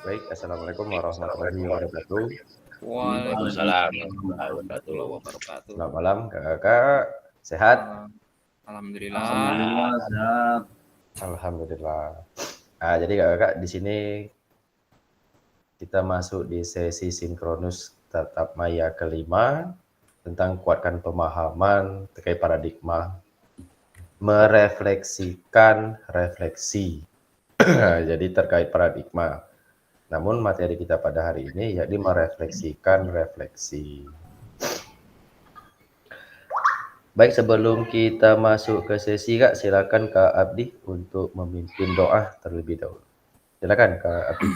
Baik, assalamualaikum warahmatullahi wabarakatuh. Waalaikumsalam warahmatullahi wabarakatuh. Selamat malam, kakak-kakak. Sehat? Alhamdulillah. Alhamdulillah sehat. Alhamdulillah. Nah, jadi kakak-kakak di sini kita masuk di sesi sinkronus tatap maya kelima tentang kuatkan pemahaman terkait paradigma merefleksikan refleksi. Jadi terkait paradigma. Namun materi kita pada hari ini yakni merefleksikan refleksi. Baik, sebelum kita masuk ke sesi Kak, silakan Kak Abdi untuk memimpin doa terlebih dahulu. Silakan Kak Abdi.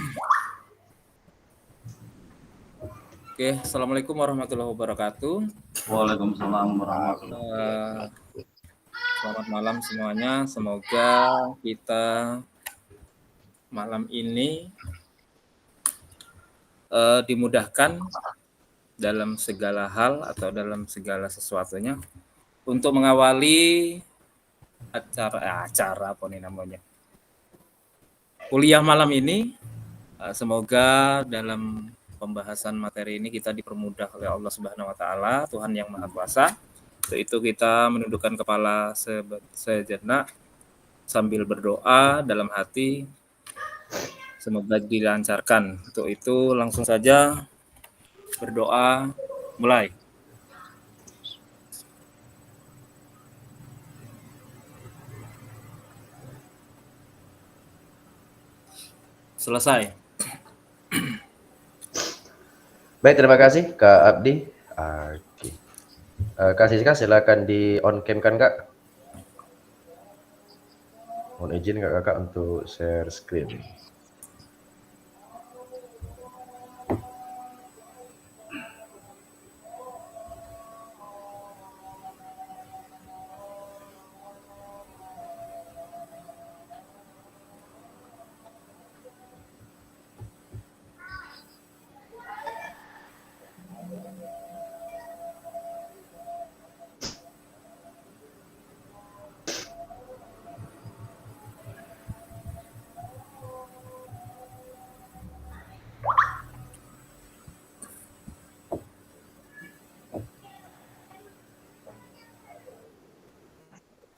Oke, assalamualaikum warahmatullahi wabarakatuh. Waalaikumsalam warahmatullahi wabarakatuh. Selamat malam semuanya. Semoga kita malam ini dimudahkan dalam segala hal atau dalam segala sesuatunya untuk mengawali acara apa nih namanya, kuliah malam ini. Semoga dalam pembahasan materi ini kita dipermudah oleh Allah Subhanahu wa taala, Tuhan yang Maha Kuasa. Untuk itu kita menundukkan kepala sejenak sambil berdoa dalam hati. Semoga dilancarkan. Untuk itu langsung saja berdoa, mulai. Selesai. Baik, terima kasih Kak Abdi. Oke. Kak Siska, silakan di on cam kan Kak. Mohon izin Kakak untuk share screen.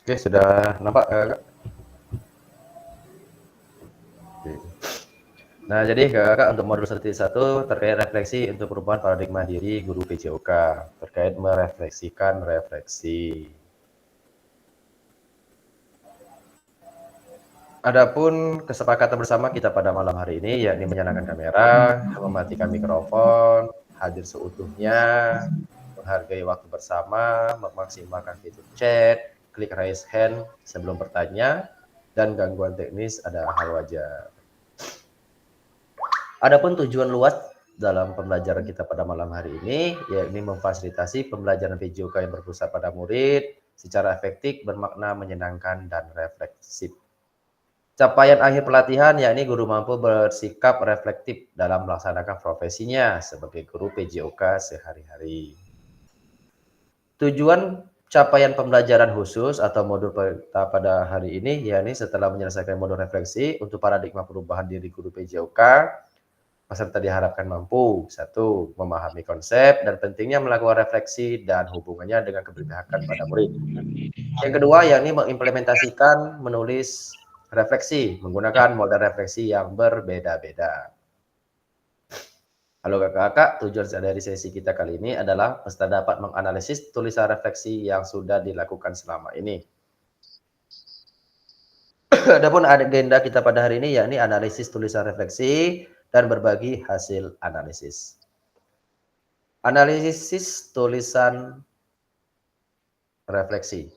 Oke, sudah nampak Kakak? Oke. Nah, jadi Kakak untuk modul 1.1 terkait refleksi untuk perubahan paradigma diri guru PJOK terkait merefleksikan refleksi. Adapun kesepakatan bersama kita pada malam hari ini yakni menyalakan kamera, mematikan mikrofon, hadir seutuhnya, menghargai waktu bersama, memaksimalkan fitur chat, klik raise hand sebelum bertanya, dan gangguan teknis ada hal wajar. Adapun tujuan luas dalam pembelajaran kita pada malam hari ini, yakni memfasilitasi pembelajaran PJOK yang berpusat pada murid secara efektif, bermakna, menyenangkan, dan refleksif. Capaian akhir pelatihan yakni guru mampu bersikap reflektif dalam melaksanakan profesinya sebagai guru PJOK sehari-hari. Tujuan capaian pembelajaran khusus atau modul kita pada hari ini yakni setelah menyelesaikan modul refleksi untuk paradigma perubahan diri guru PJOK, peserta diharapkan mampu 1. Memahami konsep dan pentingnya melakukan refleksi dan hubungannya dengan keberpihakan pada murid. Yang kedua yakni mengimplementasikan menulis refleksi menggunakan model refleksi yang berbeda-beda. Halo kakak-kakak, tujuan dari sesi kita kali ini adalah peserta dapat menganalisis tulisan refleksi yang sudah dilakukan selama ini. Adapun agenda kita pada hari ini yakni analisis tulisan refleksi dan berbagi hasil analisis. Analisis tulisan refleksi.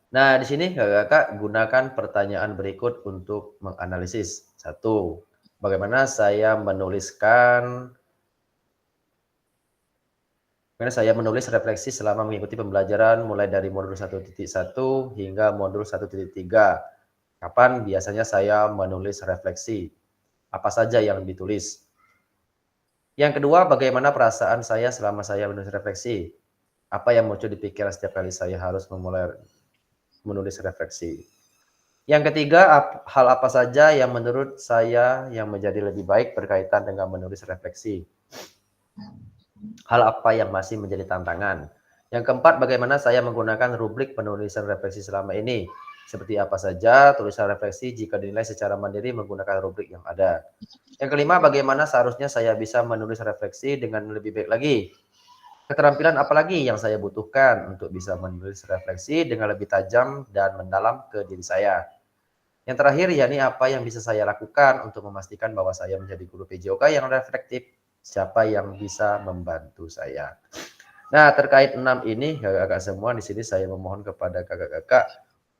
Nah, di sini kakak-kakak gunakan pertanyaan berikut untuk menganalisis. 1. Bagaimana saya menulis refleksi selama mengikuti pembelajaran mulai dari modul 1.1 hingga modul 1.3. Kapan biasanya saya menulis refleksi? Apa saja yang ditulis? Yang kedua, bagaimana perasaan saya selama saya menulis refleksi? Apa yang muncul di pikiran setiap kali saya harus memulai menulis refleksi? Yang ketiga, hal apa saja yang menurut saya yang menjadi lebih baik berkaitan dengan menulis refleksi. Hal apa yang masih menjadi tantangan. Yang keempat, bagaimana saya menggunakan rubrik penulisan refleksi selama ini. Seperti apa saja tulisan refleksi jika dinilai secara mandiri menggunakan rubrik yang ada. Yang kelima, bagaimana seharusnya saya bisa menulis refleksi dengan lebih baik lagi. Keterampilan apa lagi yang saya butuhkan untuk bisa menulis refleksi dengan lebih tajam dan mendalam ke diri saya. Yang terakhir, yakni apa yang bisa saya lakukan untuk memastikan bahwa saya menjadi guru PJOK yang reflektif. Siapa yang bisa membantu saya. Nah, terkait 6 ini, kakak-kakak semua di sini saya memohon kepada kakak-kakak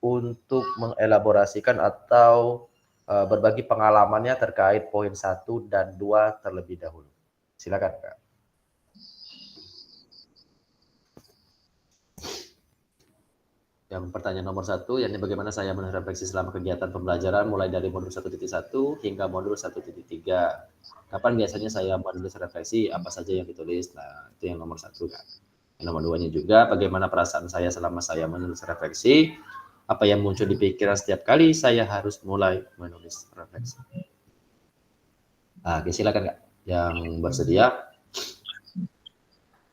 untuk mengelaborasikan atau berbagi pengalamannya terkait poin 1 dan 2 terlebih dahulu. Silakan, Kak. Yang pertanyaan nomor 1, yakni bagaimana saya merefleksi selama kegiatan pembelajaran mulai dari modul 1.1 hingga modul 1.3. Kapan biasanya saya menulis refleksi, apa saja yang ditulis. Nah, itu yang nomor 1, Kak. Yang nomor 2-nya juga, bagaimana perasaan saya selama saya menulis refleksi, apa yang muncul di pikiran setiap kali saya harus mulai menulis refleksi. Nah, silakan, Kak, yang bersedia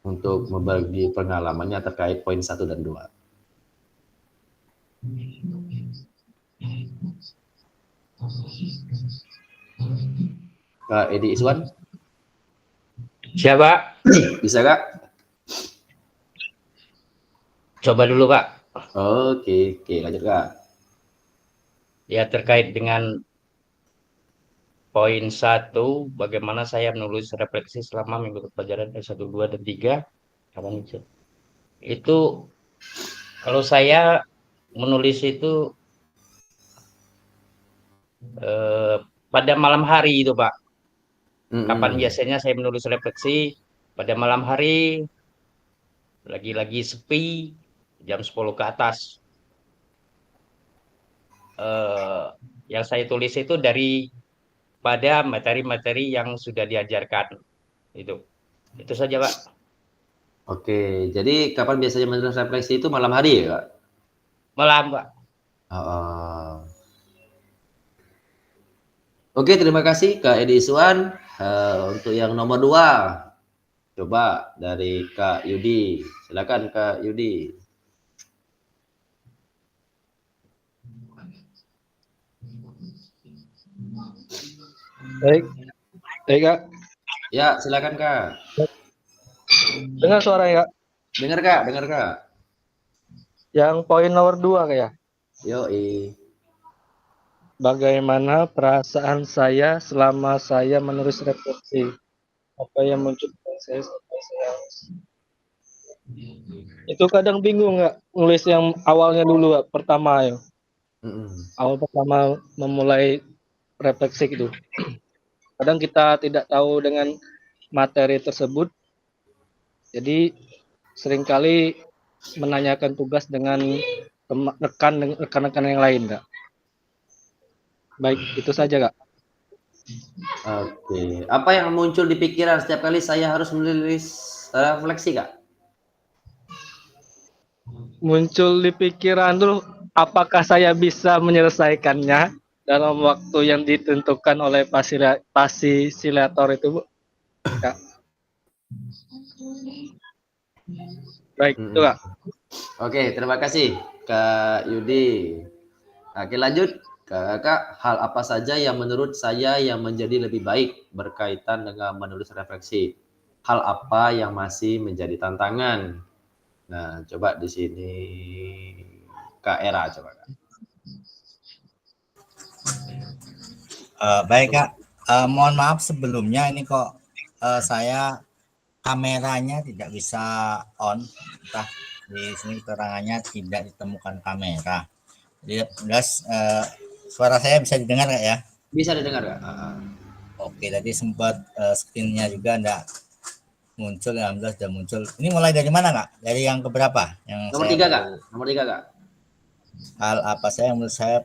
untuk membagi pengalamannya terkait poin 1 dan 2. Kak Edi Iswan? Siapa? Bisa, Kak? Coba dulu, Kak. Oke, lanjut, Kak. Ya, terkait dengan poin 1, bagaimana saya menulis refleksi selama minggu pelajaran 1, 2, dan 3. Itu kalau saya menulis itu pada malam hari itu, Pak. Kapan biasanya saya menulis refleksi? Pada malam hari, lagi-lagi sepi, jam 10 ke atas. Yang saya tulis itu pada materi-materi yang sudah diajarkan. Itu saja, Pak. Oke, jadi kapan biasanya menulis refleksi itu malam hari ya, Kak? Malam, Pak. Oke, terima kasih Kak Edi Iswan. Untuk yang nomor 2, coba dari Kak Yudi. Silakan Kak Yudi. Baik, Kak. Ya, silakan Kak. Dengar suaranya, Kak? Dengar Kak. Yang poin nomor 2, Kak, ya? Yoi. Bagaimana perasaan saya selama saya menulis refleksi? Apa yang muncul pada saya sampai saya... Itu kadang bingung, Kak, nulis yang awalnya dulu, Kak, pertama ya. Awal pertama memulai refleksi gitu. Kadang kita tidak tahu dengan materi tersebut, jadi seringkali menanyakan tugas dengan rekan-rekan yang lain, Kak. Baik, itu saja, Kak. Oke. Apa yang muncul di pikiran setiap kali saya harus menulis refleksi, Kak? Muncul di pikiran tuh, apakah saya bisa menyelesaikannya dalam waktu yang ditentukan oleh fasilitator itu, Bu? Kak. Baik, itu, Kak. Oke, terima kasih Kak Yudi. Oke, lanjut. Kak, hal apa saja yang menurut saya yang menjadi lebih baik berkaitan dengan menulis refleksi? Hal apa yang masih menjadi tantangan? Nah, coba di sini Kak Era, coba Kak. Baik, Kak. Mohon maaf sebelumnya ini kok saya kameranya tidak bisa on. Entah di sini keterangannya tidak ditemukan kamera. Jadi jelas suara saya bisa didengar, Kak, ya? Bisa didengar, Kak? Oke, tadi sempat screen-nya juga enggak muncul, ya, alhamdulillah sudah muncul. Ini mulai dari mana, Kak? Dari yang keberapa? Yang nomor 3, Kak. Nomor 3, Kak. Hal apa saya menurut saya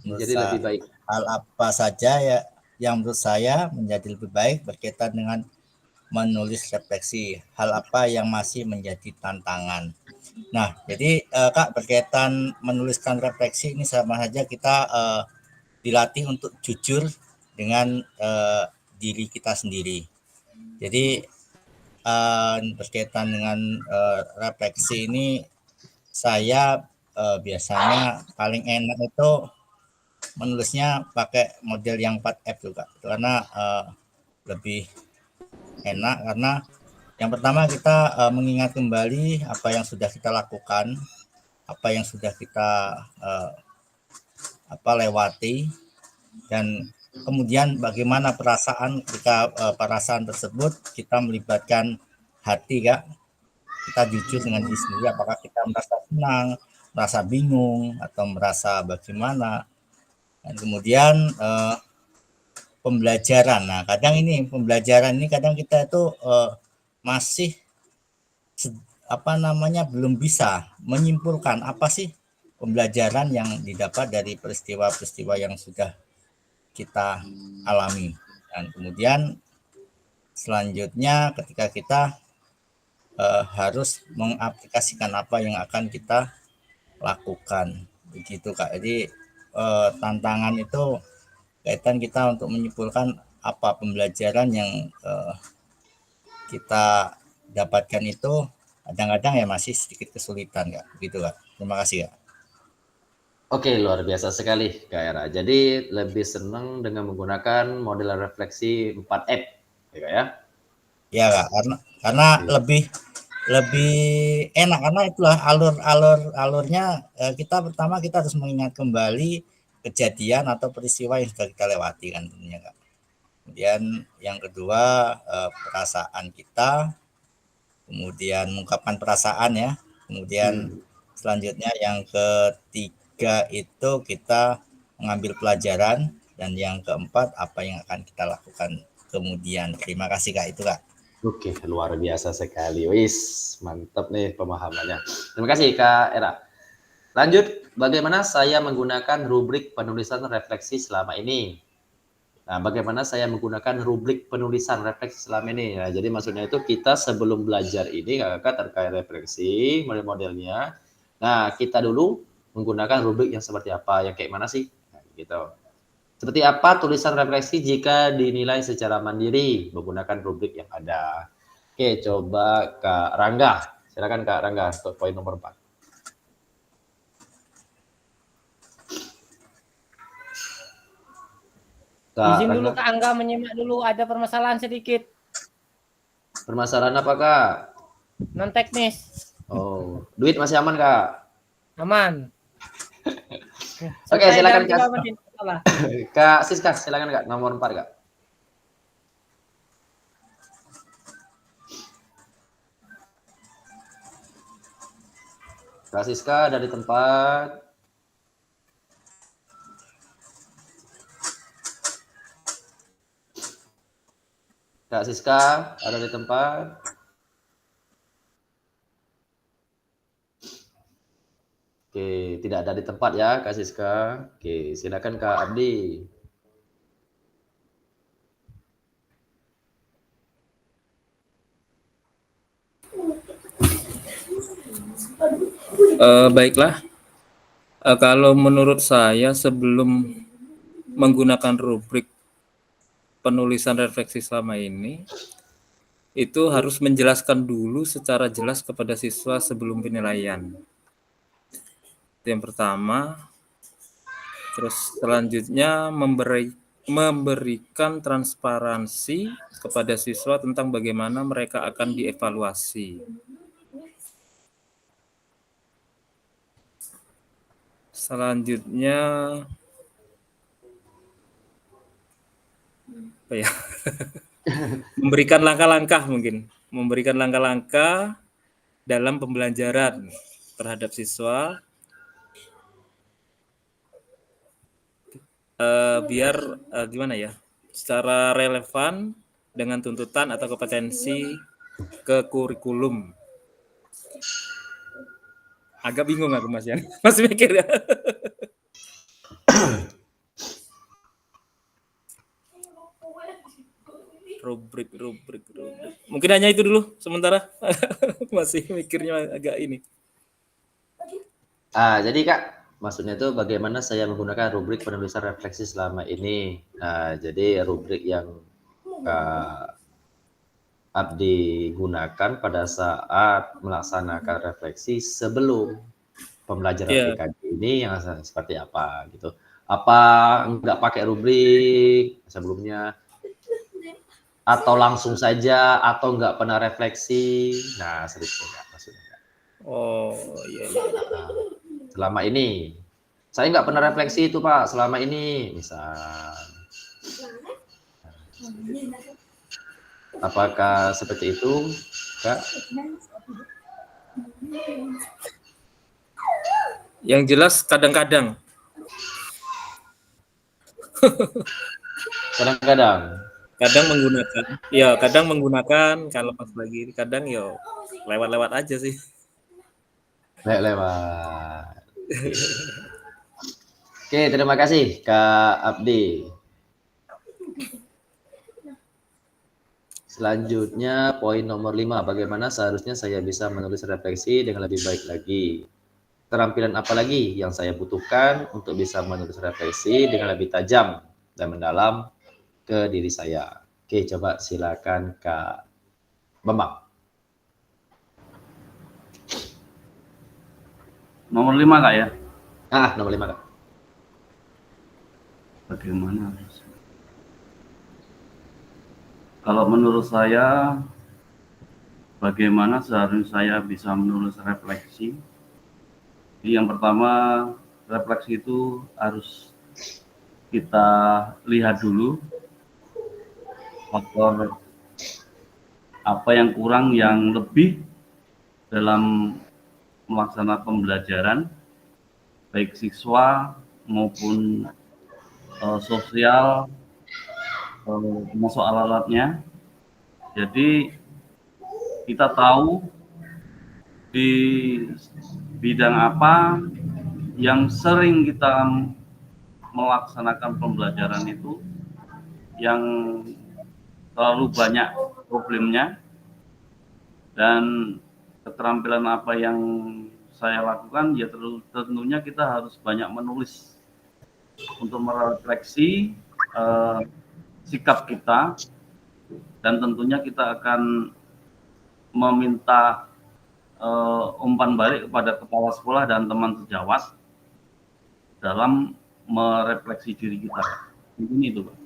menjadi lebih baik. Hal apa saja ya yang menurut saya menjadi lebih baik berkaitan dengan menulis refleksi? Hal apa yang masih menjadi tantangan? Nah, jadi Kak, berkaitan menuliskan refleksi ini sama saja kita dilatih untuk jujur dengan diri kita sendiri. Jadi berkaitan dengan refleksi ini, saya biasanya paling enak itu menulisnya pakai model yang 4F juga, karena lebih enak, karena yang pertama kita mengingat kembali apa yang sudah kita lakukan, apa yang sudah kita lewati, dan kemudian bagaimana perasaan ketika perasaan tersebut kita melibatkan hati, Kak. Kita jujur dengan diri sendiri, apakah kita merasa senang, merasa bingung, atau merasa bagaimana. Dan kemudian pembelajaran. Nah, kadang ini pembelajaran ini kadang kita itu masih belum bisa menyimpulkan apa sih pembelajaran yang didapat dari peristiwa-peristiwa yang sudah kita alami. Dan kemudian selanjutnya ketika kita harus mengaplikasikan apa yang akan kita lakukan, begitu Kak. Jadi tantangan itu kaitan kita untuk menyimpulkan apa pembelajaran yang kita dapatkan itu, kadang-kadang ya masih sedikit kesulitan, Kak. Begitu, Kak. Terima kasih, Kak. Oke, luar biasa sekali, Kak Era. Jadi lebih senang dengan menggunakan model refleksi 4F, ya? Ya, Kak. Karena lebih enak, karena itulah alurnya. Kita pertama kita harus mengingat kembali kejadian atau peristiwa yang sudah kita lewati, kan tentunya, Kak. Kemudian yang kedua perasaan kita, kemudian mengungkapkan perasaan ya, kemudian selanjutnya yang ketiga itu kita mengambil pelajaran, dan yang keempat apa yang akan kita lakukan kemudian. Terima kasih Kak, itu Kak. Oke, luar biasa sekali. Wis, mantap nih pemahamannya. Terima kasih Kak Era. Lanjut, bagaimana saya menggunakan rubrik penulisan refleksi selama ini? Nah, bagaimana saya menggunakan rubrik penulisan refleksi selama ini? Nah, jadi maksudnya itu kita sebelum belajar ini, Kakak terkait refleksi, model-modelnya. Nah, kita dulu menggunakan rubrik yang seperti apa, yang kayak mana sih? Nah, gitu. Seperti apa tulisan refleksi jika dinilai secara mandiri menggunakan rubrik yang ada? Oke, coba Kak Rangga. Silakan Kak Rangga untuk poin nomor 4. Izin dulu Kak Angga menyimak dulu, ada permasalahan sedikit. Permasalahan apa Kak? Non teknis. Oh, duit masih aman Kak? Aman. Oke, silakan Kak. Salah. Kak Siska, silakan Kak, nomor 4 Kak. Kak Siska ada di tempat. Kak Siska ada di tempat. Oke, tidak ada di tempat ya Kak Siska. Oke, silakan Kak Abdi. Baiklah. Kalau menurut saya sebelum menggunakan rubrik penulisan refleksi selama ini, itu harus menjelaskan dulu secara jelas kepada siswa sebelum penilaian. Itu yang pertama. Terus selanjutnya memberikan transparansi kepada siswa tentang bagaimana mereka akan dievaluasi. Selanjutnya apa ya? Memberikan langkah-langkah dalam pembelajaran terhadap siswa biar gimana ya, secara relevan dengan tuntutan atau kompetensi ke kurikulum. Agak bingung aku Mas Yan, masih mikir ya. Rubrik. Mungkin hanya itu dulu sementara. Masih mikirnya agak ini. Jadi Kak, maksudnya itu bagaimana saya menggunakan rubrik penulisan refleksi selama ini. Jadi rubrik yang Kak Abdi gunakan pada saat melaksanakan refleksi sebelum pembelajaran Ya, PKG ini yang seperti apa gitu. Apa enggak pakai rubrik sebelumnya atau langsung saja atau enggak pernah refleksi. Nah, seperti itu Kak, maksudnya Kak. oh iya, iya. Selama ini saya nggak pernah refleksi itu Pak selama ini misal. Apakah seperti itu Kak? Yang jelas kadang-kadang. Kadang-kadang. Kadang menggunakan kalau pas lagi kadang yo lewat-lewat aja sih. Lewat. Oke, terima kasih Kak Abdi. Selanjutnya poin nomor 5, bagaimana seharusnya saya bisa menulis refleksi dengan lebih baik lagi. Keterampilan apa lagi yang saya butuhkan untuk bisa menulis refleksi dengan lebih tajam dan mendalam ke diri saya. Oke, coba silakan Kak Bambang. Nomor 5 Kak ya. Nomor 5 Kak. Bagaimana? Kalau menurut saya, bagaimana seharusnya saya bisa menulis refleksi? Yang pertama, refleksi itu harus kita lihat dulu faktor apa yang kurang, yang lebih dalam melaksanakan pembelajaran, baik siswa maupun sosial, termasuk alat-alatnya. Jadi kita tahu di bidang apa yang sering kita melaksanakan pembelajaran itu, yang terlalu banyak problemnya, dan keterampilan apa yang saya lakukan, ya tentunya kita harus banyak menulis untuk merefleksi sikap kita, dan tentunya kita akan meminta umpan balik kepada kepala sekolah dan teman sejawat dalam merefleksi diri kita. Mungkin itu Pak.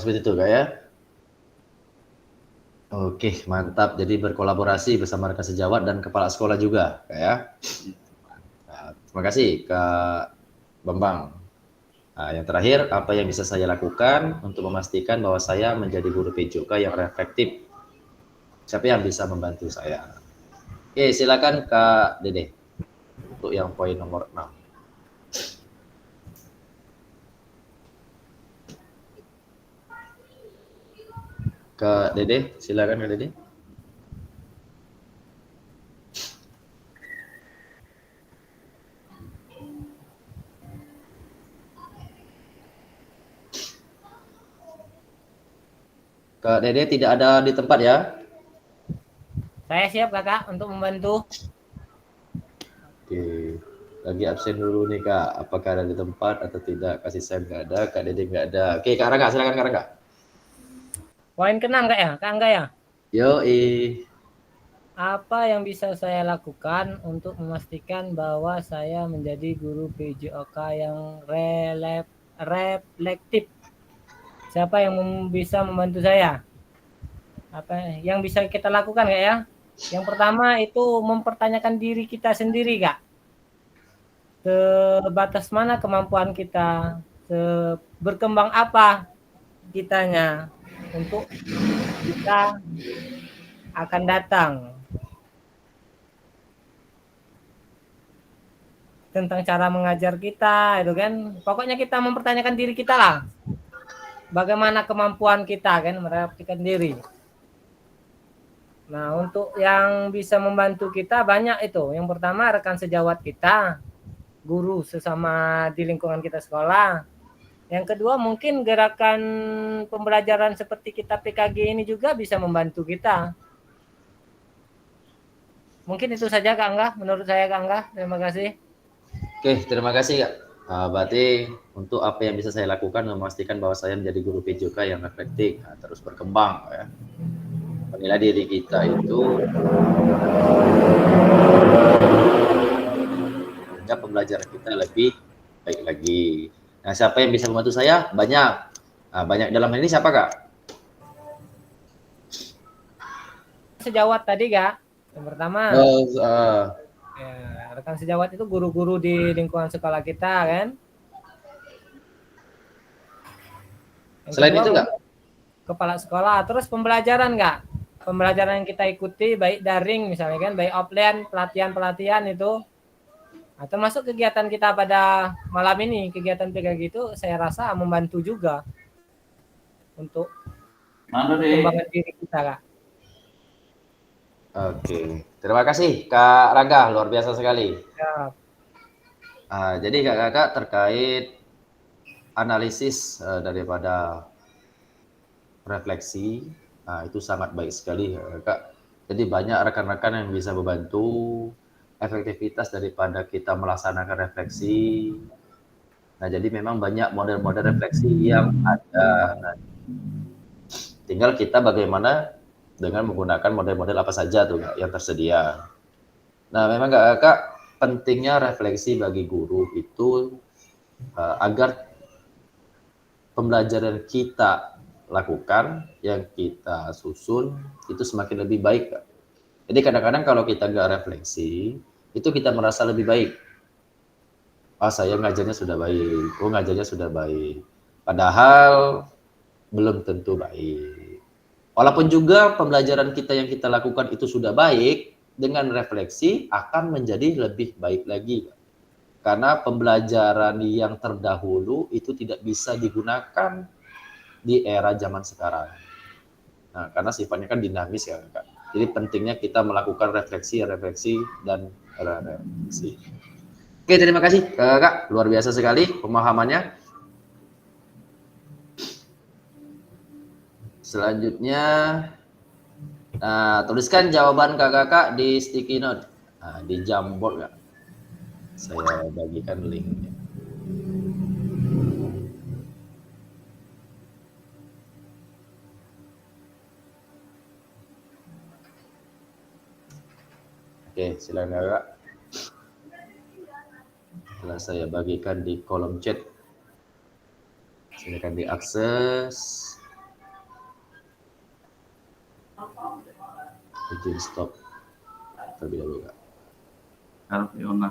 Seperti itu Kak ya. Oke, mantap. Jadi berkolaborasi bersama rekan sejawat dan kepala sekolah juga Kak ya. Terima kasih Kak Bambang. Yang terakhir, apa yang bisa saya lakukan untuk memastikan bahwa saya menjadi guru PJOK yang reflektif? Siapa yang bisa membantu saya? Oke, silakan Kak Dede untuk yang poin nomor 6. Kak Dede, silakan Kak Dede. Kak Dede tidak ada di tempat ya? Saya siap Kakak untuk membantu. Oke, lagi absen dulu nih Kak. Apakah ada di tempat atau tidak? Kasih saya nggak ada, Kak Dede nggak ada. Oke, Kak Rangga, silakan Kak Rangga. Poin ke-6 Kak ya, Kak Angga ya. Yoi. Apa yang bisa saya lakukan untuk memastikan bahwa saya menjadi guru PJOK yang reflektif? Siapa yang bisa membantu saya? Apa yang bisa kita lakukan Kak ya? Yang pertama itu mempertanyakan diri kita sendiri Kak. Sebatas mana kemampuan kita? Berkembang apa kitanya untuk kita akan datang. Tentang cara mengajar kita, itu kan. Pokoknya kita mempertanyakan diri kita lah. Bagaimana kemampuan kita kan merefleksikan diri. Nah, untuk yang bisa membantu kita banyak itu. Yang pertama rekan sejawat kita, guru sesama di lingkungan kita sekolah. Yang kedua mungkin gerakan pembelajaran seperti kita PKG ini juga bisa membantu kita. Mungkin itu saja Kak Angga, menurut saya Kak Angga. Terima kasih. Oke, terima kasih Kak. Berarti untuk apa yang bisa saya lakukan memastikan bahwa saya menjadi guru PJOK yang reflektif, terus berkembang ya. Menilai diri kita itu sehingga pembelajaran kita lebih baik lagi. Nah, siapa yang bisa membantu saya? Banyak. Banyak dalam hal ini siapa Kak? Sejawat tadi Kak. Yang pertama, ya, rekan sejawat itu guru-guru di lingkungan sekolah kita kan. Yang Selain kedua, itu Kak? kepala sekolah. Terus pembelajaran Kak. Pembelajaran yang kita ikuti baik daring misalnya kan, baik offline, pelatihan-pelatihan itu. Atau masuk kegiatan kita pada malam ini, kegiatan PKG itu saya rasa membantu juga untuk pengembangan diri kita Kak. Oke, terima kasih Kak Rangga, luar biasa sekali. Ya. Jadi Kakak terkait analisis daripada refleksi, itu sangat baik sekali Kak. Jadi banyak rekan-rekan yang bisa membantu efektivitas daripada kita melaksanakan refleksi. Nah, jadi memang banyak model-model refleksi yang ada. Nah, tinggal kita bagaimana dengan menggunakan model-model apa saja tuh yang tersedia. Nah, memang Kak, pentingnya refleksi bagi guru itu agar pembelajaran kita lakukan, yang kita susun, itu semakin lebih baik, Kak. Jadi kadang-kadang kalau kita nggak refleksi, itu kita merasa lebih baik. Saya ngajarnya sudah baik, ngajarnya sudah baik. Padahal belum tentu baik. Walaupun juga pembelajaran kita yang kita lakukan itu sudah baik, dengan refleksi akan menjadi lebih baik lagi. Karena pembelajaran yang terdahulu itu tidak bisa digunakan di era zaman sekarang. Nah, karena sifatnya kan dinamis ya, Kak. Jadi pentingnya kita melakukan refleksi dan refleksi. Oke, terima kasih Kak, luar biasa sekali pemahamannya. Selanjutnya, tuliskan jawaban kakak di sticky note, di Jamboard Kak. Saya bagikan linknya. Oke, silakan Kak. Setelah saya bagikan di kolom chat, silakan diakses. Izin stop terlebih dahulu Kak. Fiona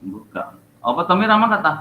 buka apa Tommy Rama kata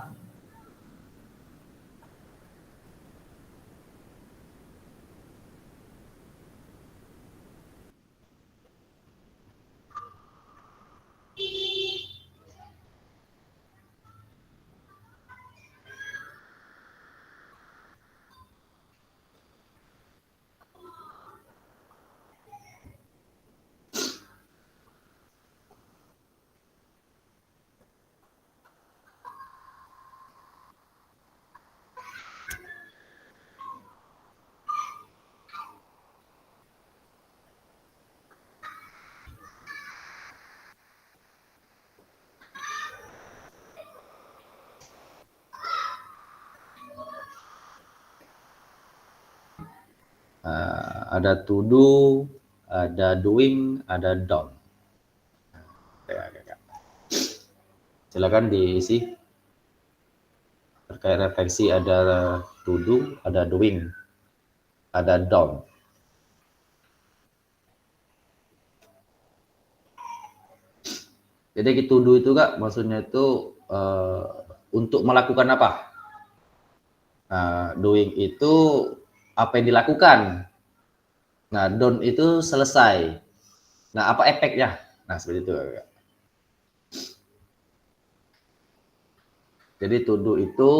ada to do, ada doing, ada done. Silakan diisi. Terkait refleksi ada to do, ada doing, ada done. Jadi to do itu Kak, maksudnya itu untuk melakukan apa? Doing itu apa yang dilakukan. Nah, done itu selesai. Nah, apa efeknya? Nah, seperti itu Kak. Jadi to do itu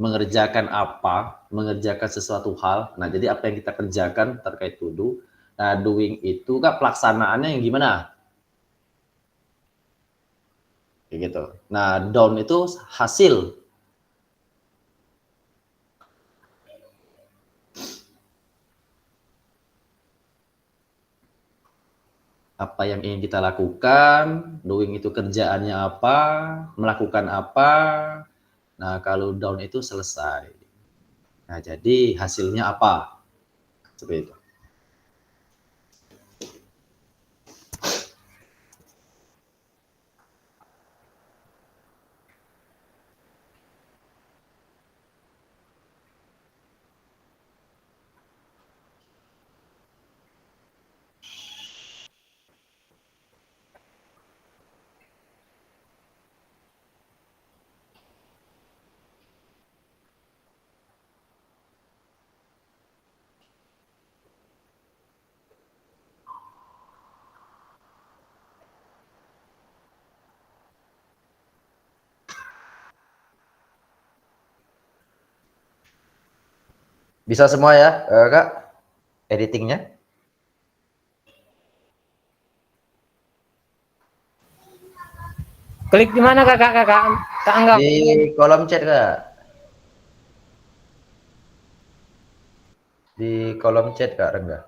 mengerjakan apa, mengerjakan sesuatu hal. Nah, jadi apa yang kita kerjakan terkait to do. Nah, doing itu Kak, pelaksanaannya yang gimana? Kayak gitu. Nah, done itu hasil. apa yang ingin kita lakukan, doing itu kerjaannya apa, melakukan apa. Nah, kalau down itu selesai. Nah, jadi hasilnya apa? Seperti itu. Bisa semua ya, Kak, editingnya? Klik di mana Kak Anggap? Di kolom chat, Kak. Di kolom chat, Kak Rengga.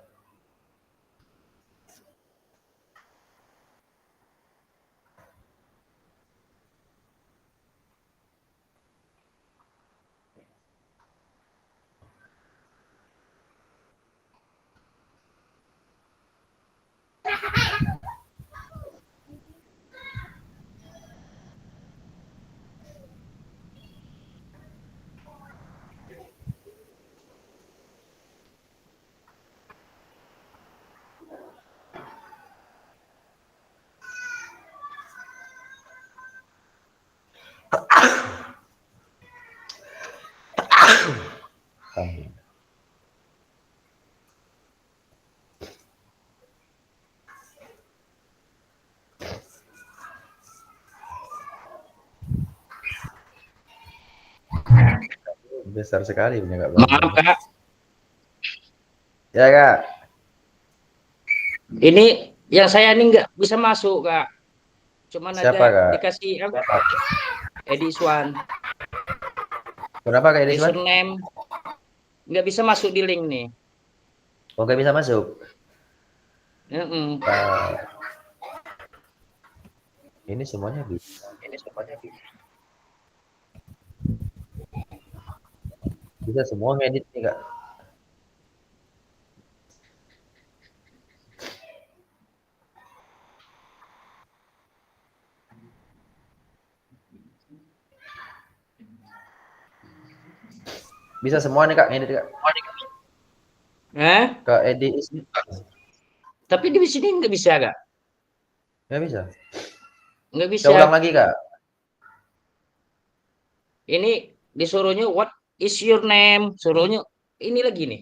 Besar sekali punya Kak. Maaf Kak, Ya, Kak. ini yang saya ini nggak bisa masuk Kak. Cuman Siapa, ada Kak? dikasih apa? Edi Swan. Kenapa Kak ini, Mas? Username nggak bisa masuk di link nih. Oh, nggak bisa masuk. Heeh. Ini semuanya bisa. Bisa semua ngedit nih, Kak. Bisa semua nih, Kak, ngedit, Kak. Kak Edi Tapi di sini nggak bisa Kak. nggak bisa. Nggak bisa. Saya ulang lagi, Kak. Ini disuruhnya what is your name? Suruhnya ini lagi nih.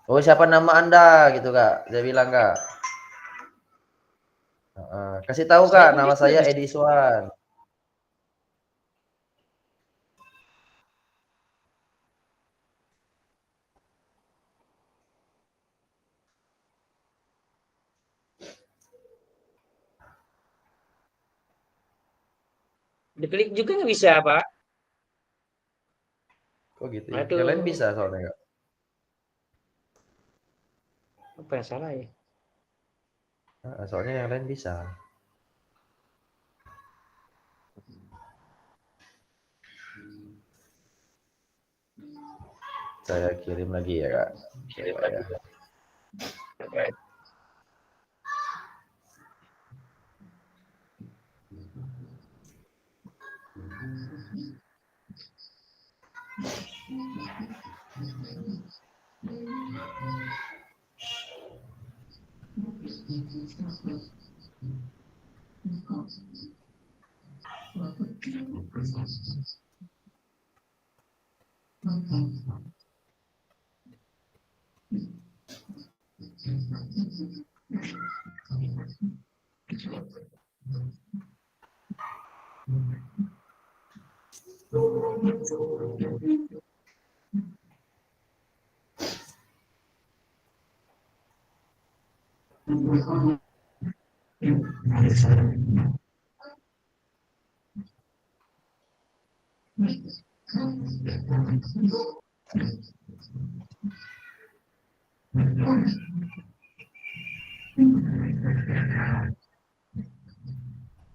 Oh, siapa nama Anda gitu, Kak. Saya bilang, Kak. Kasih tahu, Kak, nama saya Edi Swan. Diklik juga nggak bisa Pak. Oh gitu ya. Aduh. Yang lain bisa soalnya, Kak. Apa yang salah ya? Soalnya yang lain bisa. Saya kirim lagi ya, Kak. Coba ya.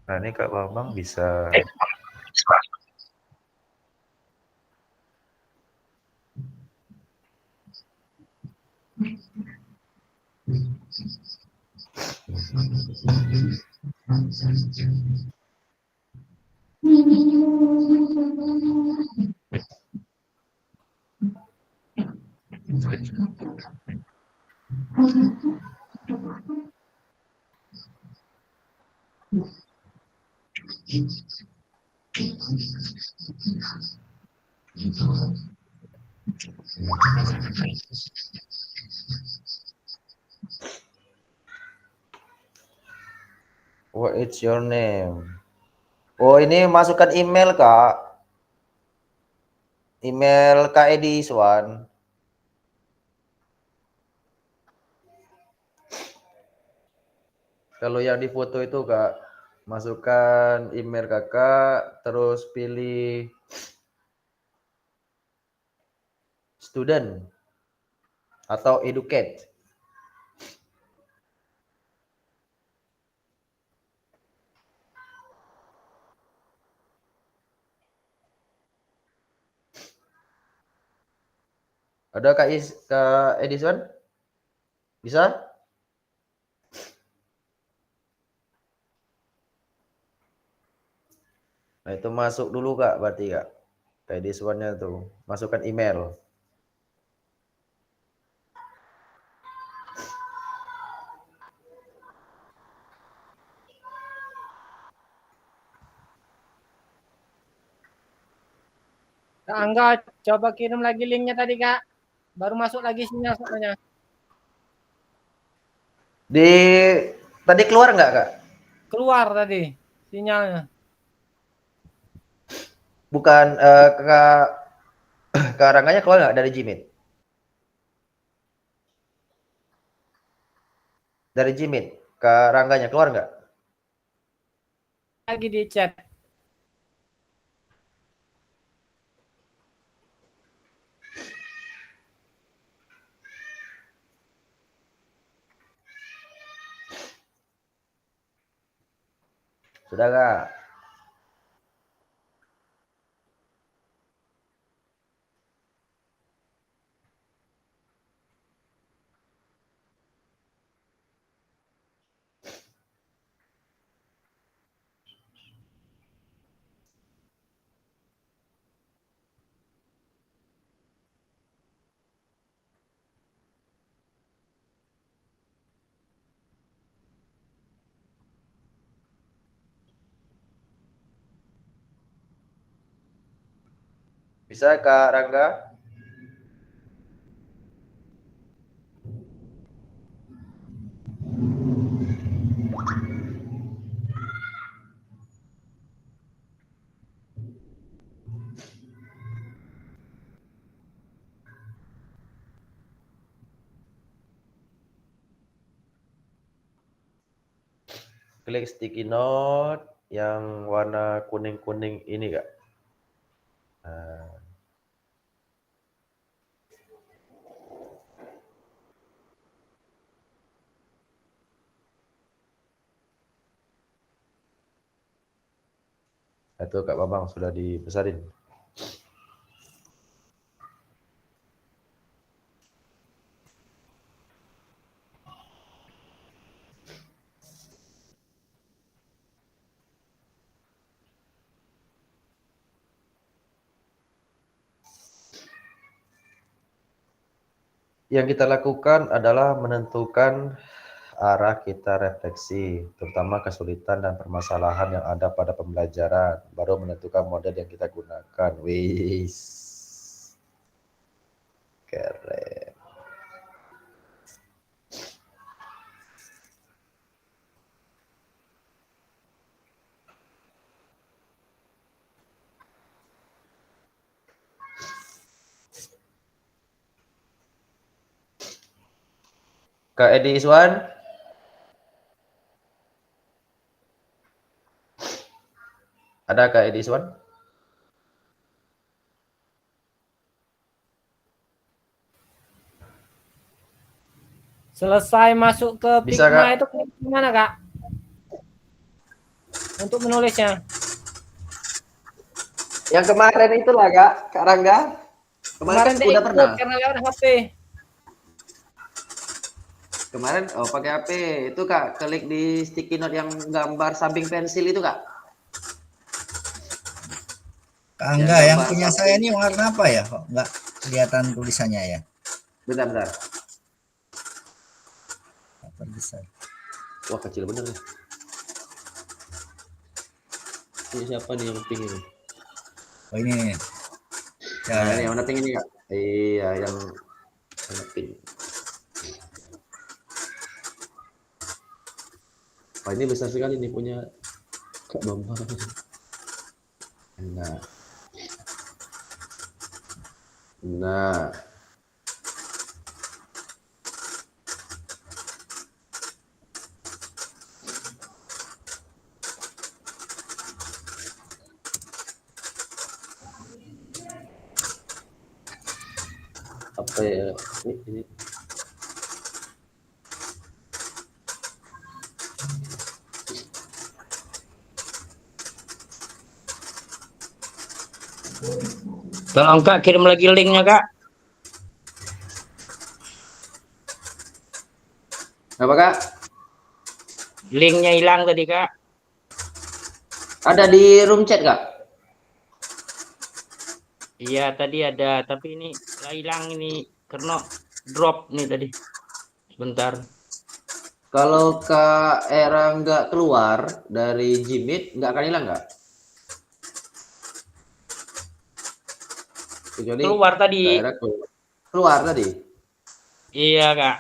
Nah, ini Kak Bambang bisa What is your name? Oh, ini masukkan email, Kak. Email Kak Edi Iswan. Kalau yang di foto itu, Kak, masukkan email Kakak, terus pilih student atau educate. Ada Kak Edison? Bisa? Nah, itu masuk dulu, Kak, berarti, Kak. Kak Edisonnya tuh. Masukkan email. Kak Angga, coba kirim lagi linknya tadi, Kak. Baru masuk lagi sinyal soalnya. Tadi keluar nggak, Kak? Keluar tadi sinyalnya. Bukan, Kak Rangganya keluar nggak dari Gmeet? Dari Gmeet, Kak Rangganya keluar nggak? Lagi di chat. Sudah, Kak? Bisa, Kak Rangga? Klik sticky note yang warna kuning-kuning ini, Kak. Nah, itu Kak Bambang sudah dibesarin. Yang kita lakukan adalah menentukan arah kita refleksi, terutama kesulitan dan permasalahan yang ada pada pembelajaran, baru menentukan model yang kita gunakan. Wis, keren. Kak Edi Iswan, ada Kak Edi Iswan? Selesai masuk ke Bisa, Figma Kak? itu gimana, Kak? untuk menulisnya. Yang kemarin itulah Kak Rangga. Kemarin dia udah ikut pernah. karena lewat HP. Kemarin pakai HP itu Kak, klik di sticky note yang gambar samping pensil itu Kak. Enggak, yang gambar punya samping. saya ini warna apa ya? Kok nggak kelihatan tulisannya ya? Bentar. Apa besar? Wah kecil bener nih. Ini siapa nih yang pink ini? Oh ini nih. Ya, Nah, ya. ini yang warna pink ini Kak. Iya, yang warna pink. Wah ini besar sekali nih punya Kak Bambang. Nah. Apa ya? Ini. Tolong Kak kirim lagi linknya Kak. Apa Kak? Linknya hilang tadi Kak. Ada di room chat Kak? Iya tadi ada, tapi ini hilang ini karena drop nih tadi. Sebentar. Kalau Kak Era nggak keluar dari Gmeet, nggak akan hilang nggak? Kecuali Keluar tadi. Kak Era keluar tadi? Iya Kak.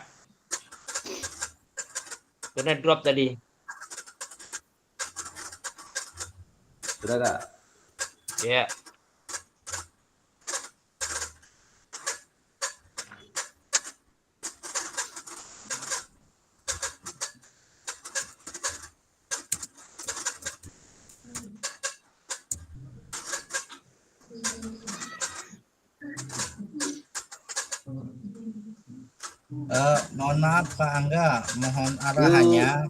Karena drop tadi. Sudah Kak? Ya. Mohon maaf Pak Angga, mohon arahannya.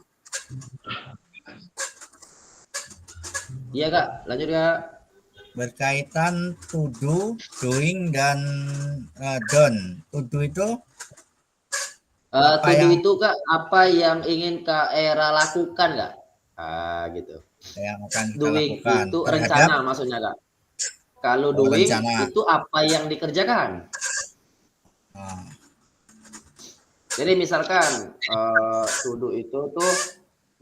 Iya Kak, lanjut Kak. Berkaitan to do, doing, dan done. To do itu To do yang- itu Kak, apa yang ingin Kak Era lakukan Kak? Gitu. yang akan kita Doing lakukan itu terhadap rencana maksudnya Kak. Kalau doing rencana. itu apa yang dikerjakan. Jadi misalkan to do itu tuh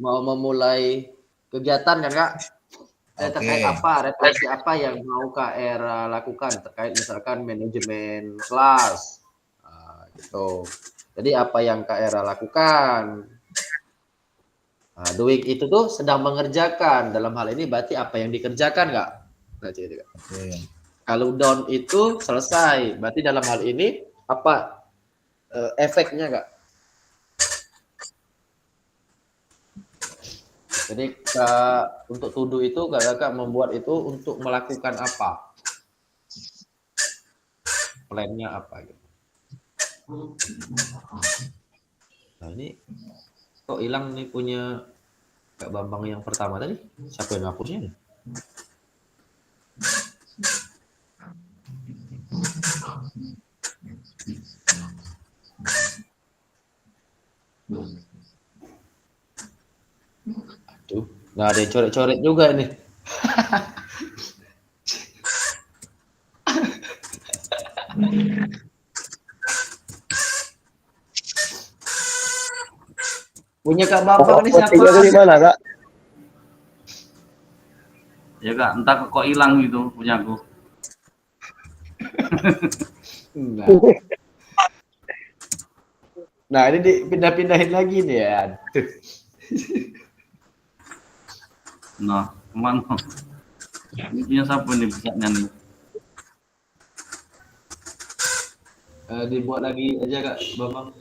mau memulai kegiatan kan Kak? Terkait apa, refleksi apa yang mau Kak Era lakukan terkait misalkan manajemen kelas, gitu. Jadi apa yang Kak Era lakukan? Doing itu tuh sedang mengerjakan. Dalam hal ini berarti apa yang dikerjakan Kak? Nah, gitu, Kak. Kalau done itu selesai, berarti dalam hal ini apa efeknya Kak? Jadi untuk to do itu Kakak membuat itu untuk melakukan apa? Plannya apa gitu. Nah ini kok hilang nih punya Kak Bambang yang pertama tadi? Siapa yang ngapusnya nih? Aduh, nggak ada yang coret-coret juga nih. Punya Kak Bambang nih siapa? Di mana Kak? Ya Kak, entah kok hilang gitu punya aku. Nah ini dipindah-pindahin lagi nih ya. Nah, kemana? Ini punya siapa nih busanya nih? Dibuat lagi aja Kak Bambang.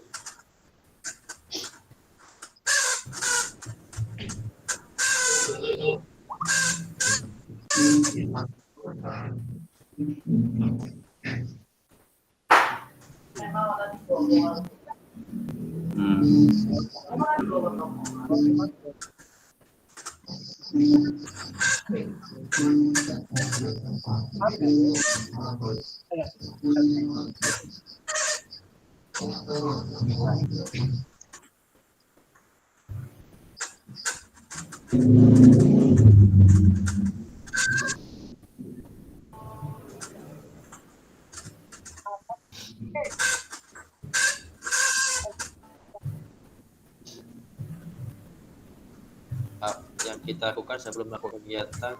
Yang kita lakukan sebelum melakukan kegiatan.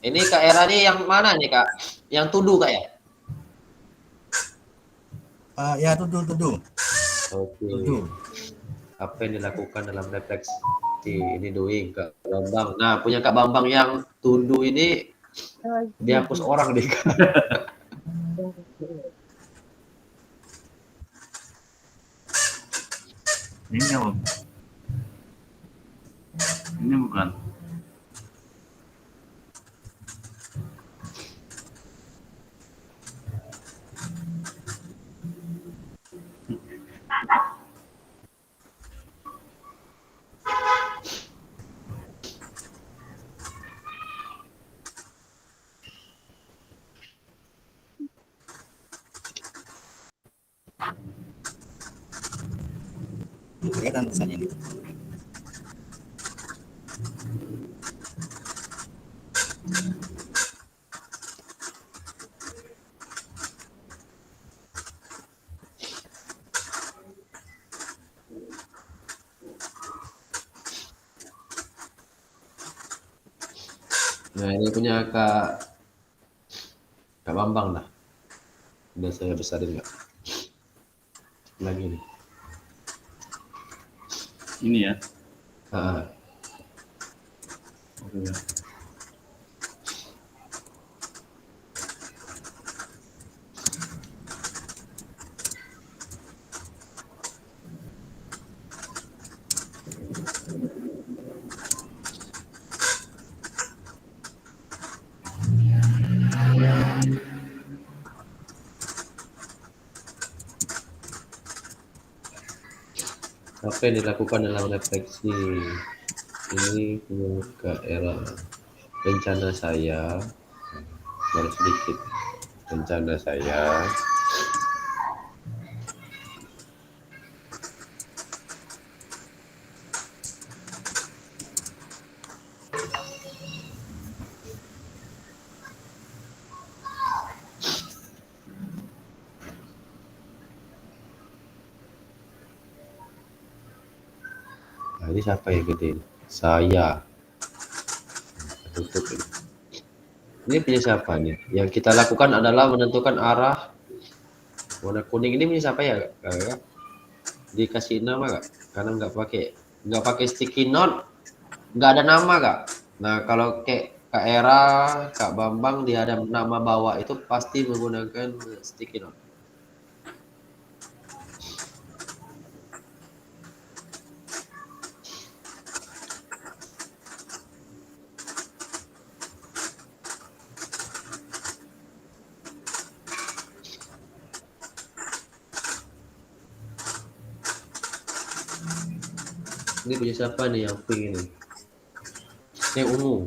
Ini Kak Era nih yang mana nih Kak? Yang tuduh Kak ya? Ya, tuduh. Oke. Apa yang dilakukan dalam refleksi? Ini doing Kak Bambang. Nah, punya Kak Bambang yang tuduh ini dihapus orang nih Kak. Ini apa? Ini bukan. Kelihatan tulisannya ini. Nah, ini punya Kak Bambang dah. Udah saya besarin Kak. Lagi nih. Ini ya. Oke ya. Apa yang dilakukan dalam refleksi? Ini punya Kak Era. Rencana saya baru sedikit. Rencana saya ini siapa yang gede? Saya. Tutup ini. Ini punya siapa nih? Yang kita lakukan adalah menentukan arah. Warna kuning ini punya siapa ya? Kak? Dikasih nama Kak? Karena nggak pakai sticky note, nggak ada nama Kak. Nah kalau kayak Kak Era, Kak Bambang dia ada nama bawah itu pasti menggunakan sticky note. Ini punya siapa nih yang pink ini? Yang ungu.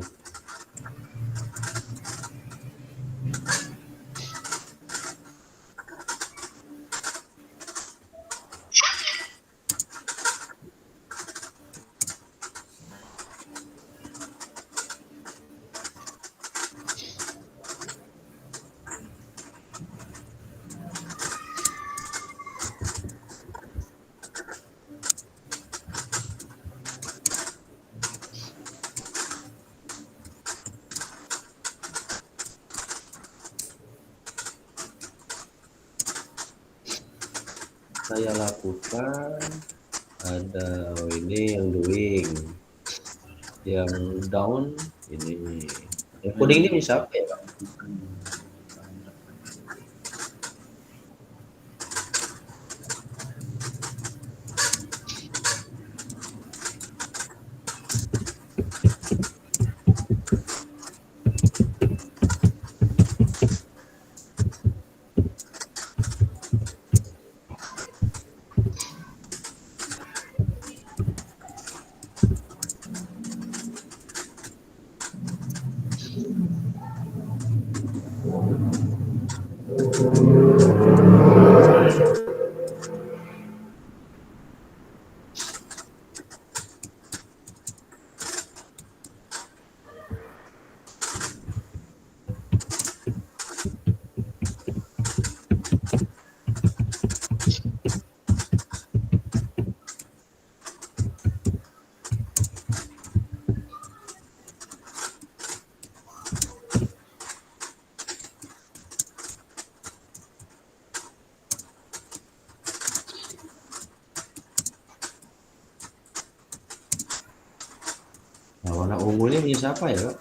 Saya lakukan ada ini yang doing, yang down ini, yang kuning ini bisa apa ya Pak? Nah, warna ungu ini punya siapa ya, Kak?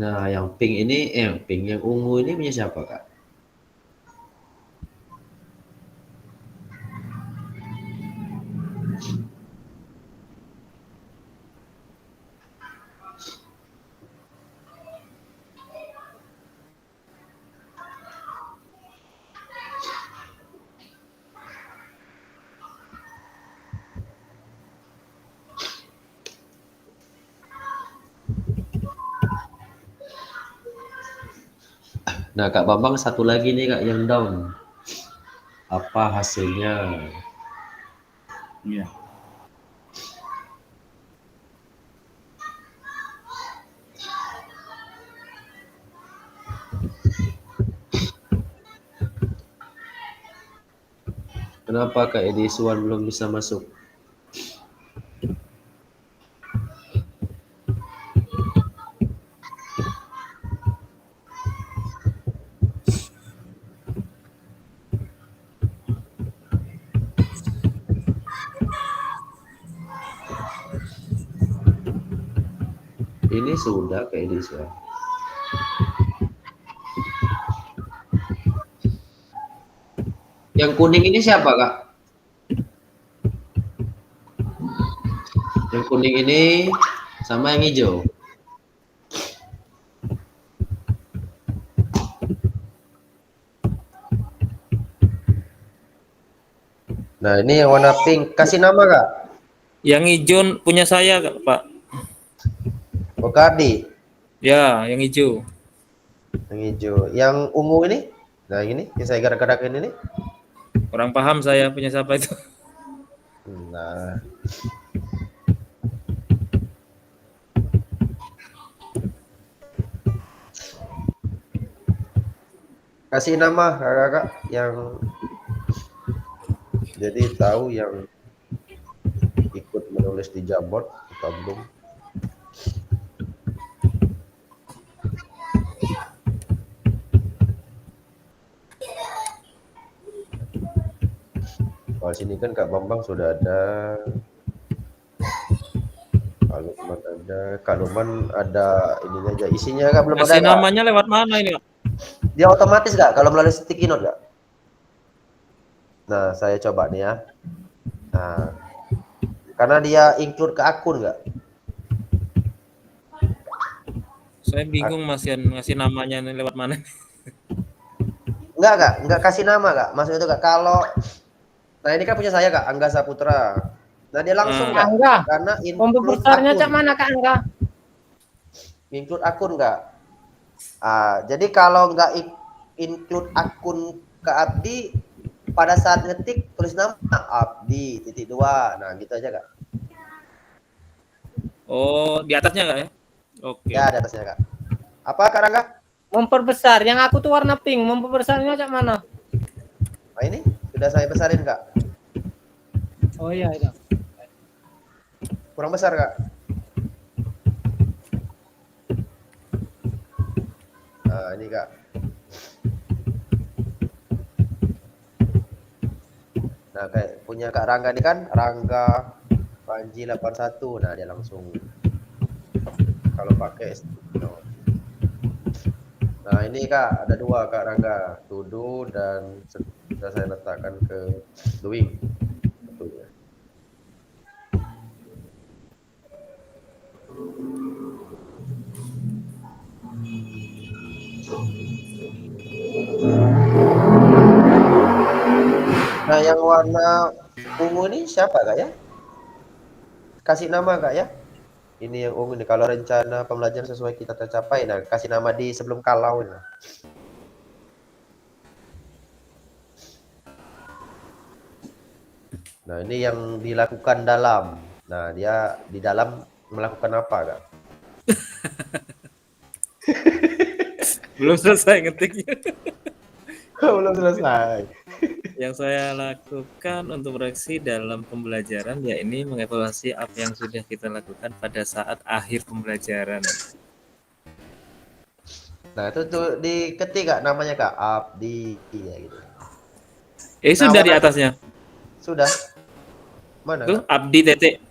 Nah, yang pink ini, yang ungu ini punya siapa, Kak? Nah, Kak Bambang satu lagi nih, Kak, yang down. Apa hasilnya? Iya. Kenapa Kak Edi Suwan belum bisa masuk? Ini sudah Kak Edi Suwan. Yang kuning ini siapa, Kak? Yang kuning ini sama yang hijau. Nah, ini yang warna pink. Kasih nama, Kak? Yang hijau punya saya, Pak. Oh, Kardi. Ya, yang hijau. Yang hijau. Yang ungu ini? Nah, ini yang saya gerak-gerakin ini. Kurang paham saya punya siapa itu. Nah. Kasih nama kakak yang jadi tahu yang ikut menulis di Jamboard atau belum. Kalau sini kan Kak Bambang sudah ada, Kak Lukman ada, Kak Lukman ada ininya aja, isinya Kak belum ada. Kasih namanya lewat mana ini, Pak? Dia otomatis Kak kalau melalui sticky note Kak. Nah, saya coba nih ya. Nah, karena dia include ke akun Kak. Saya bingung Mas Yan ngasih namanya ini lewat mana. Enggak Kak, enggak kasih nama Kak. Maksudnya itu Kak, kalau nah ini kan punya saya Kak, Angga Saputra. Nah, dia langsung Kak, Angga. karena Pembesarnya cak mana Kak Angga? include akun Kak. Jadi kalau nggak include akun ke Abdi, pada saat ngetik tulis nama Abdi .2. Nah, gitu aja Kak. Oh, di atasnya Kak ya? Oke. Ya, di atasnya Kak. Apa Kak Rangga? Memperbesar. Yang aku tuh warna pink. Memperbesarnya cak mana? Nah, ini sudah saya besarin Kak. Oh iya, itu. Kurang besar Kak. Nah, ini Kak. Nah, kayak punya Kak Rangga ini kan, Rangga Panji 81. Nah, dia langsung kalau pakai nah, ini Kak, ada dua Kak Rangga, Tudu dan sudah saya letakkan ke Doing. Tentunya. Nah, yang warna ungu ini siapa Kak ya? Kasih nama Kak ya? Ini yang ungu nih, kalau rencana pembelajaran sesuai kita tercapai. Nah, kasih nama di sebelum kalau. Nah, ini yang dilakukan dalam. Nah, dia di dalam melakukan apa Kak? Belum selesai ngetiknya. Belum selesai. Yang saya lakukan untuk bereaksi dalam pembelajaran ya ini mengevaluasi apa yang sudah kita lakukan pada saat akhir pembelajaran. Nah, itu tuh diketik Kak namanya Kak Abdi ya gitu. Sudah di atasnya. Sudah. Mana? Tuh, Abdi titik.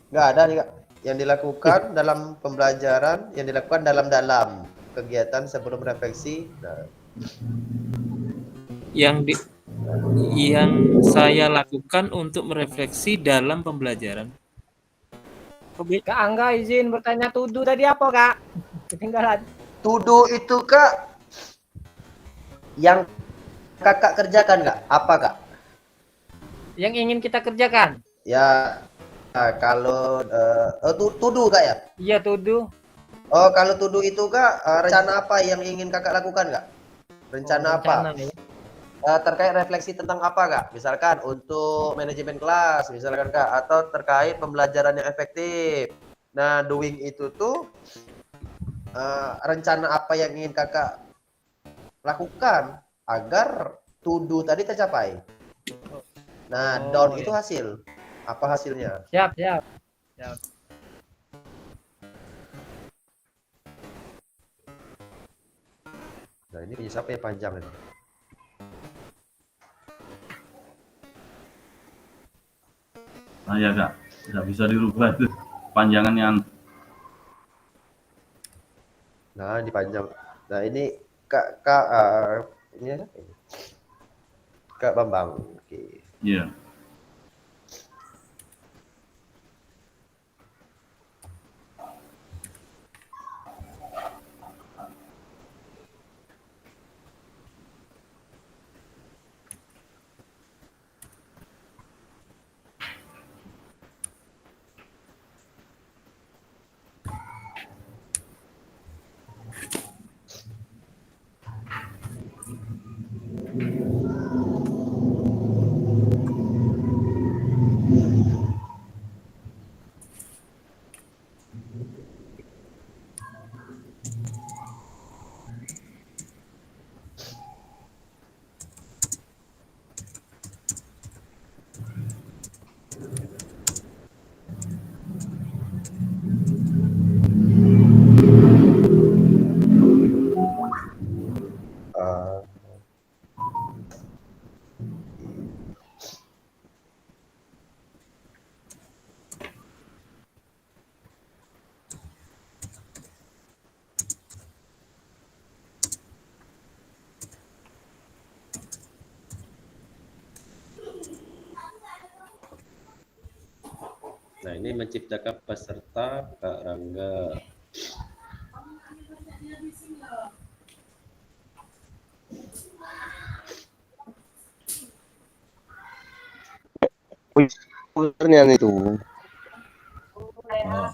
Nggak ada nih Kak. Yang dilakukan dalam pembelajaran, yang dilakukan dalam kegiatan sebelum refleksi. Nah, yang saya lakukan untuk merefleksi dalam pembelajaran. Kak Angga izin bertanya, Tudu tadi apa Kak? Ketinggalan. Tudu itu Kak yang Kakak kerjakan Kak? Apa Kak? Yang ingin kita kerjakan? Ya, kalau tudu Kak ya? Iya, Tudu. Oh, kalau tudu itu Kak, rencana apa yang ingin Kakak lakukan Kak? Rencana apa? Ya. Terkait refleksi tentang apa Kak? Misalkan untuk manajemen kelas, misalkan Kak, atau terkait pembelajaran yang efektif. Nah, doing itu tuh rencana apa yang ingin Kakak lakukan agar to-do tadi tercapai. Nah, down itu hasil. Apa hasilnya? Siap. Nah, ini punya siapa yang panjang ini? Ya Kak, nggak bisa dirubah tuh panjangannya. Nah, dipanjang. Nah, ini Kak ini ada ini. Kak Bambang. Oke. Iya. Nah, ini menciptakan peserta Kak Rangga. Pengertian itu. Oh.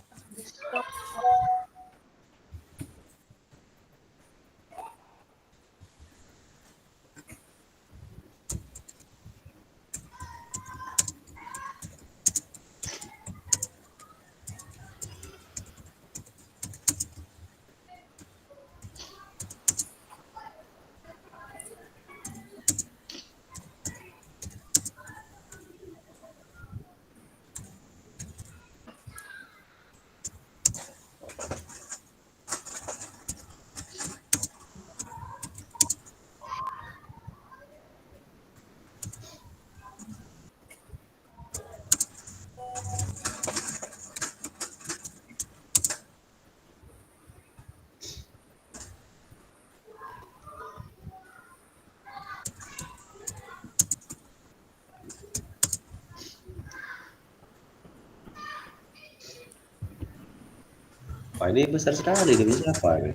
Wah, ini besar sekali, ini siapa ini?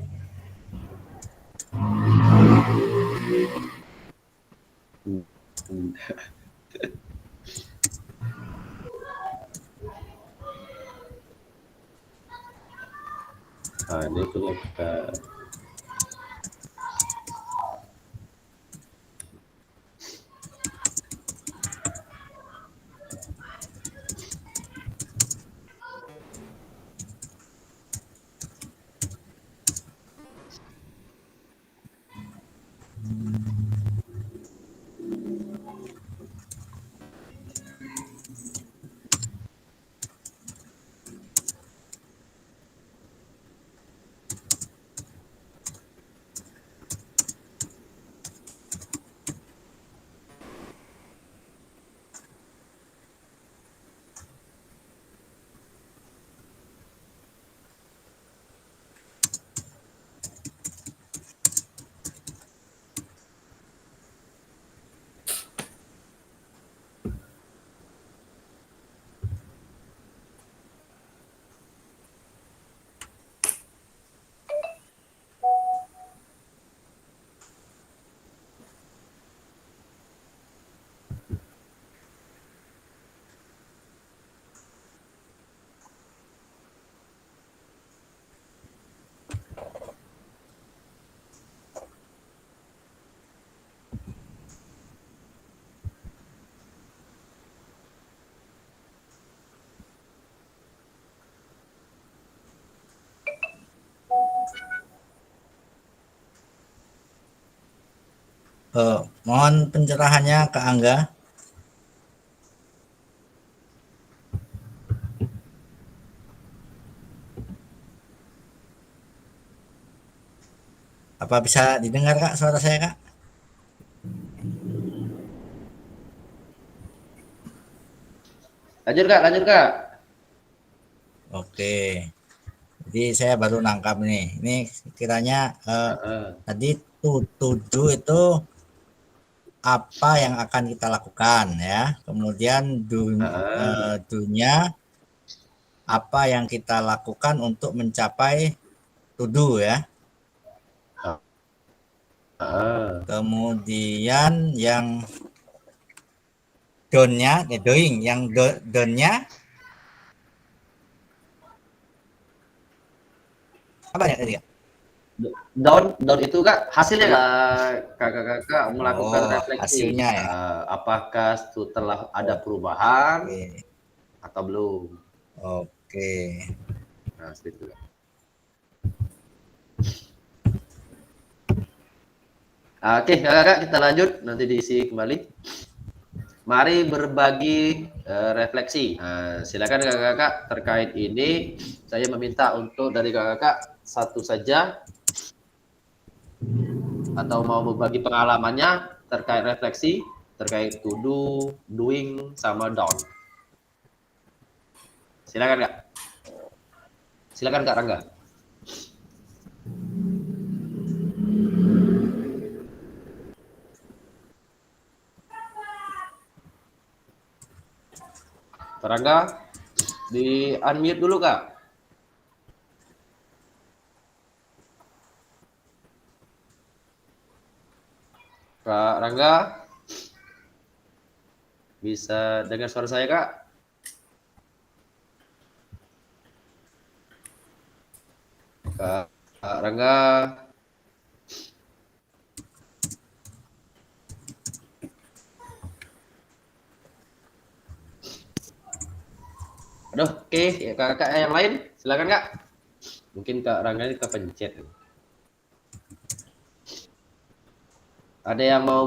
Nah, ini punya Kak. Mohon pencerahannya Kak Angga. Apa bisa didengar Kak suara saya Kak? Lanjut Kak, lanjut Kak. Oke. Jadi saya baru nangkap nih. Ini kiranya tadi tujuh itu apa yang akan kita lakukan ya. Kemudian dunia apa yang kita lakukan untuk mencapai tudu ya. Kemudian yang donnya, doing, yang donnya apa ya tadi? Down itu Kak hasilnya kakak-kakak melakukan refleksi. Hasilnya ya. Apakah setelah ada perubahan atau belum? Oke. Nah, seperti itu. Oke, kakak kita lanjut nanti diisi kembali. Mari berbagi refleksi. Silakan kakak-kakak terkait ini. Saya meminta untuk dari kakak-kakak satu saja atau mau berbagi pengalamannya terkait refleksi, terkait to do, doing, sama down. Silakan Kak. Silakan Kak Rangga. Kak Rangga. Di unmute dulu Kak. Kak Rangga, bisa dengar suara saya Kak? Kak Rangga. Aduh, oke. Ya, kakak yang lain, silakan Kak. Mungkin Kak Rangga ini kepencet. Ada yang mau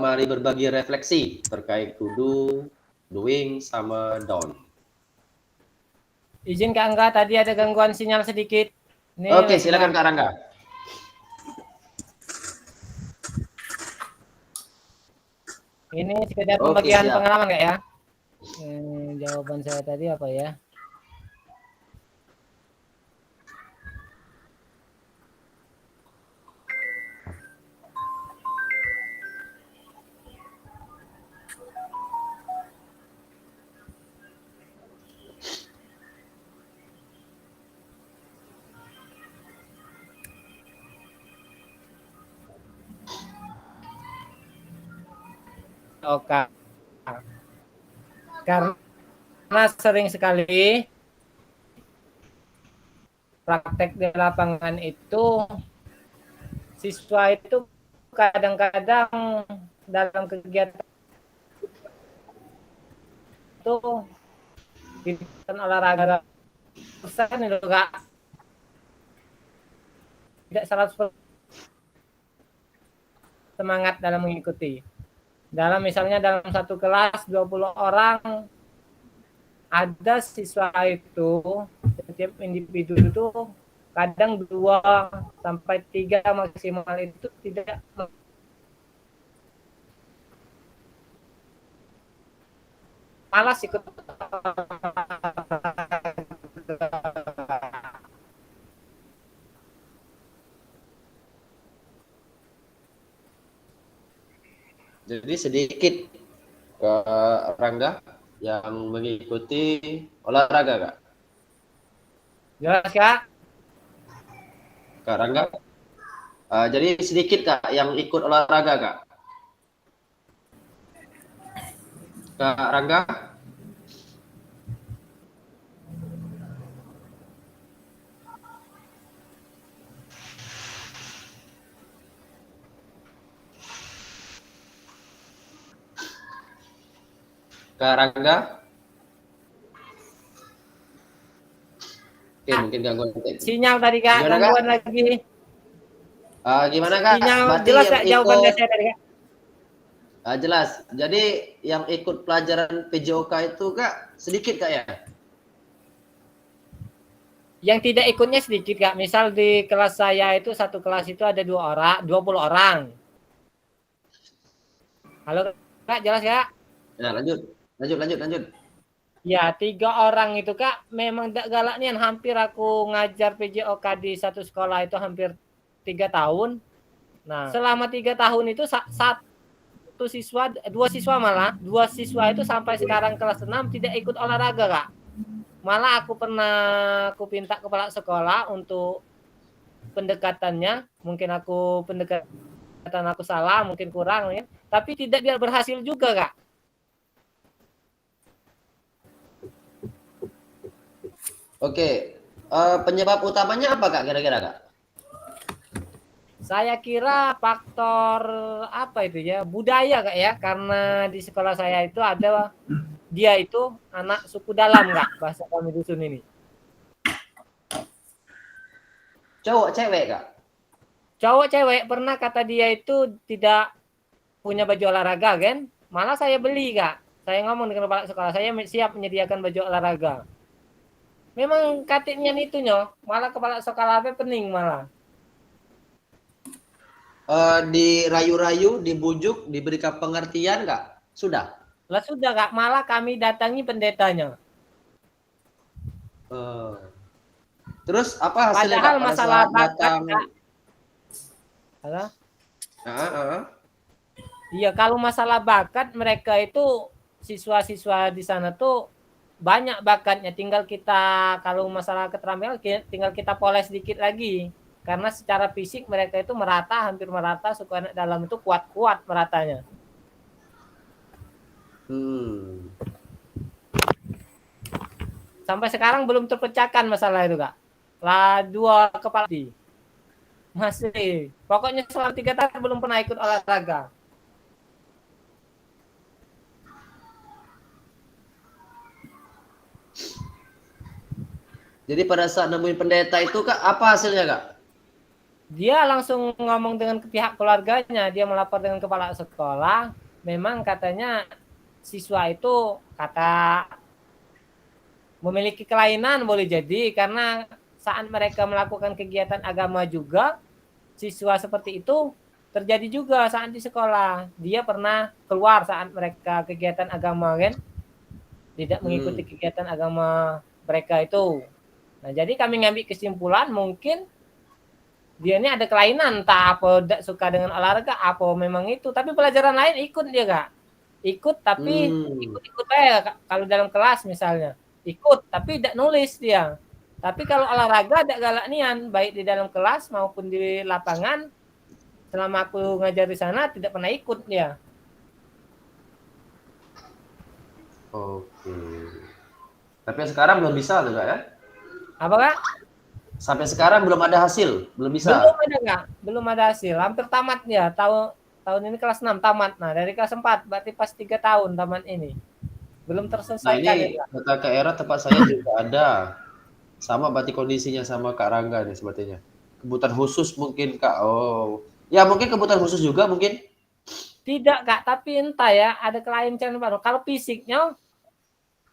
mari berbagi refleksi terkait to do, doing, sama down. Izin Kak Angga, tadi ada gangguan sinyal sedikit. Ini Oke, silakan Kak Rangga. Ini sekedar pembagian siap. pengalaman Kak ya. Jawaban saya tadi apa ya? Oke. Karena sering sekali praktek di lapangan itu siswa itu kadang-kadang dalam kegiatan itu kegiatan olahraga persen itu Kak tidak 100% semangat dalam mengikuti. Misalnya dalam satu kelas 20 orang, ada siswa itu setiap individu itu kadang 2 sampai 3 maksimal itu tidak malas ikut. Jadi sedikit Kak Rangga yang mengikuti olahraga Kak. Jelas Kak? Kak Rangga. Jadi sedikit Kak yang ikut olahraga Kak. Kak Rangga. Kak Rangga. Oke, mungkin gangguan sinyal tadi Kak, gimana, gangguan Kak? lagi. Gimana Kak? Sinyal Berarti jelas yang Kak jawaban saya tadi Kak? Jelas. Jadi yang ikut pelajaran PJOK itu Kak sedikit Kak ya? Yang tidak ikutnya sedikit Kak. Misal di kelas saya itu satu kelas itu ada 20 orang. Halo Kak, jelas Kak? Ya, lanjut. Ya, 3 orang itu Kak memang galak nian. Hampir aku ngajar PJOK di satu sekolah itu hampir 3 tahun. Nah, selama 3 tahun itu 2 siswa itu sampai sekarang kelas 6 tidak ikut olahraga Kak. Malah aku pinta kepala sekolah untuk pendekatannya. Mungkin pendekatan aku salah, mungkin kurang ya. Tapi tidak dia berhasil juga Kak. Oke, penyebab utamanya apa Kak kira-kira Kak? Saya kira faktor apa itu ya, budaya Kak ya, karena di sekolah saya itu ada dia itu anak suku dalam Kak, bahasa kami dusun ini. Cowok cewek Kak? Cowok cewek, pernah kata dia itu tidak punya baju olahraga kan, malah saya beli Kak. Saya ngomong dengan kepala sekolah, saya siap menyediakan baju olahraga. Memang katanya itu malah kepala sekolah pening malah. Dirayu-rayu, dibujuk, diberikan pengertian Kak? Sudah? Lah sudah Kak, malah kami datangi pendetanya. Terus apa hasilnya Padahal Kak? masalah bakat Kak. Halo? Iya, kalau masalah bakat mereka itu siswa-siswa di sana tuh banyak bakatnya, tinggal kita kalau masalah keterampilan tinggal kita poles dikit lagi. Karena secara fisik mereka itu merata, hampir merata, suku anak dalam itu kuat-kuat meratanya. Sampai sekarang belum terpecahkan masalah itu, Kak. Lah 2 kepala di. Masih. Pokoknya selama 3 tahun belum pernah ikut olahraga. Jadi pada saat nemuin pendeta itu Kak, apa hasilnya Kak? Dia langsung ngomong dengan pihak keluarganya, dia melapor dengan kepala sekolah, memang katanya siswa itu kata memiliki kelainan boleh jadi karena saat mereka melakukan kegiatan agama juga siswa seperti itu terjadi juga saat di sekolah. Dia pernah keluar saat mereka kegiatan agama kan, tidak mengikuti kegiatan agama mereka itu. Nah, jadi kami ngambil kesimpulan mungkin dia ini ada kelainan, entah apa tidak suka dengan olahraga, apa memang itu. Tapi pelajaran lain ikut dia Kak. Ikut tapi ikut-ikut aja kalau dalam kelas misalnya. Ikut tapi tidak nulis dia. Tapi kalau olahraga ada galak nian, baik di dalam kelas maupun di lapangan. Selama aku ngajar di sana tidak pernah ikut dia. Oke. Tapi sekarang belum bisa tuh Kak ya? Apa Kak? Sampai sekarang belum ada hasil, belum bisa. Belum ada Kak, belum ada hasil. Hampir tamat dia. Tahun ini kelas 6 tamat. Nah, dari kelas 4 berarti pas 3 tahun tamat ini. Belum terselesaikan. Nah, ini kata Kak Era tempat saya juga ada. Sama berarti kondisinya sama Kak Rangga nih sepertinya. Kebutuhan khusus mungkin Kak. Oh. Ya mungkin kebutuhan khusus juga mungkin. Tidak Kak, tapi entah ya ada kelainan baru. Kalau fisiknya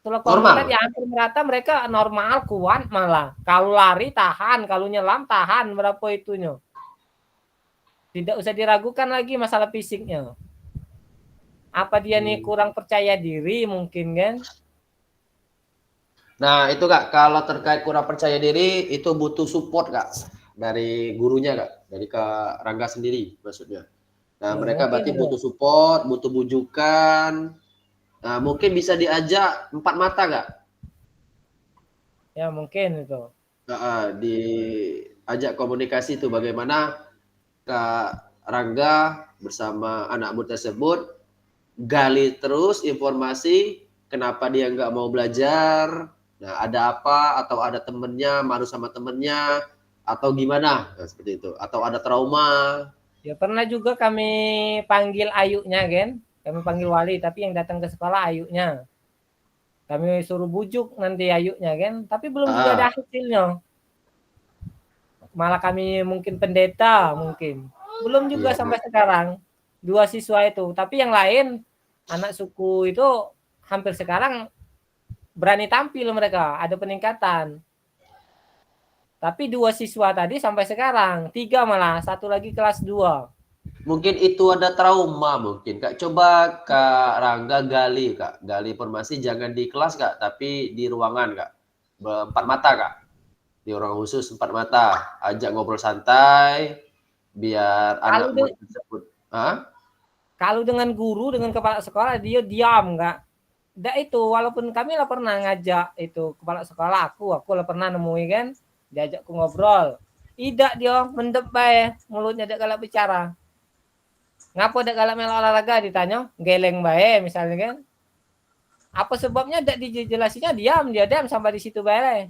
kalau normal ya hampir merata mereka normal kuat malah. Kalau lari tahan, kalau nyelam tahan berapa itunya. Tidak usah diragukan lagi masalah fisiknya. Apa dia nih kurang percaya diri mungkin kan? Nah itu Kak, kalau terkait kurang percaya diri itu butuh support Kak dari gurunya Kak, dari Kak Rangga sendiri maksudnya. Nah Ya, mereka berarti ya. butuh support, butuh bujukan. Nah mungkin bisa diajak 4 mata Kak. Ya mungkin itu. Diajak komunikasi itu bagaimana Kak Rangga bersama anak murid tersebut gali terus informasi kenapa dia nggak mau belajar. Nah, ada apa atau ada temennya, malu sama temennya atau gimana? Nah, seperti itu. Atau ada trauma. Ya pernah juga kami panggil ayunya kan? Kami panggil wali tapi yang datang ke sekolah ayunya. Kami suruh bujuk nanti ayunya kan, tapi belum juga ada hasilnya. Malah kami mungkin pendeta mungkin. Belum juga sampai sekarang. 2 siswa itu, tapi yang lain anak suku itu hampir sekarang berani tampil mereka, ada peningkatan. Tapi 2 siswa tadi sampai sekarang, 3 malah, 1 lagi kelas 2. Mungkin itu ada trauma mungkin Kak. Coba Kak Rangga gali Kak. Gali informasi jangan di kelas Kak, tapi di ruangan Kak. 4 mata Kak. Di ruangan khusus 4 mata. Ajak ngobrol santai biar anak murid tersebut. Kalau dengan guru, dengan kepala sekolah dia diam Kak. Tidak itu, walaupun kami lah pernah ngajak itu kepala sekolah aku lah pernah nemui kan, diajak ku ngobrol. Tidak dia mendep bae, mulutnya tidak galak bicara. Ngapa tidak galak melo olahraga ditanya, geleng bae misalnya kan. Apa sebabnya tidak dijelasinya diam sampai di situ bae.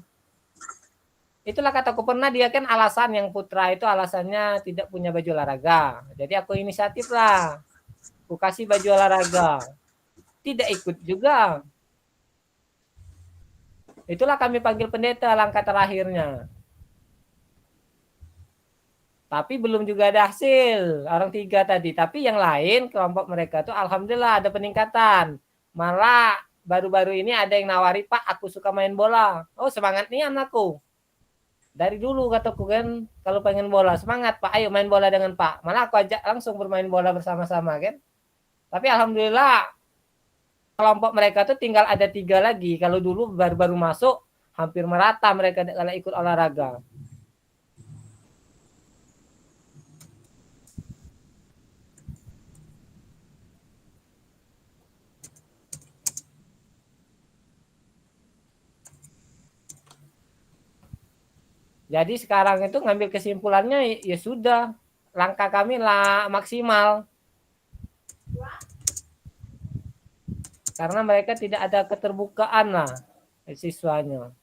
Itulah kataku pernah dia kan alasan yang putra itu alasannya tidak punya baju olahraga. Jadi aku inisiatif lah. Aku kasih baju olahraga. Tidak ikut juga. Itulah kami panggil pendeta langkah terakhirnya. Tapi belum juga ada hasil orang 3 tadi. Tapi yang lain kelompok mereka tuh alhamdulillah ada peningkatan. Malah baru-baru ini ada yang nawari, Pak aku suka main bola. Oh semangat nih anakku. Dari dulu kataku kan kalau pengen bola semangat Pak ayo main bola dengan Pak. Malah aku ajak langsung bermain bola bersama-sama kan. Tapi alhamdulillah kelompok mereka tuh tinggal ada 3 lagi. Kalau dulu baru-baru masuk hampir merata mereka kalau ikut olahraga. Jadi sekarang itu ngambil kesimpulannya ya sudah, langkah kami lah maksimal. Karena mereka tidak ada keterbukaan lah siswanya.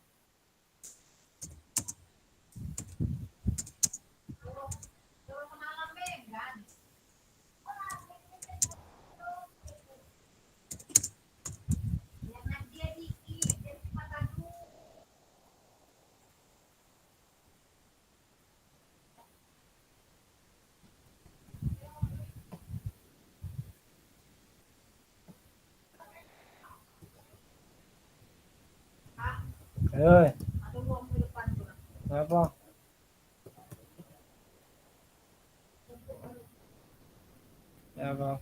Apa? Apa?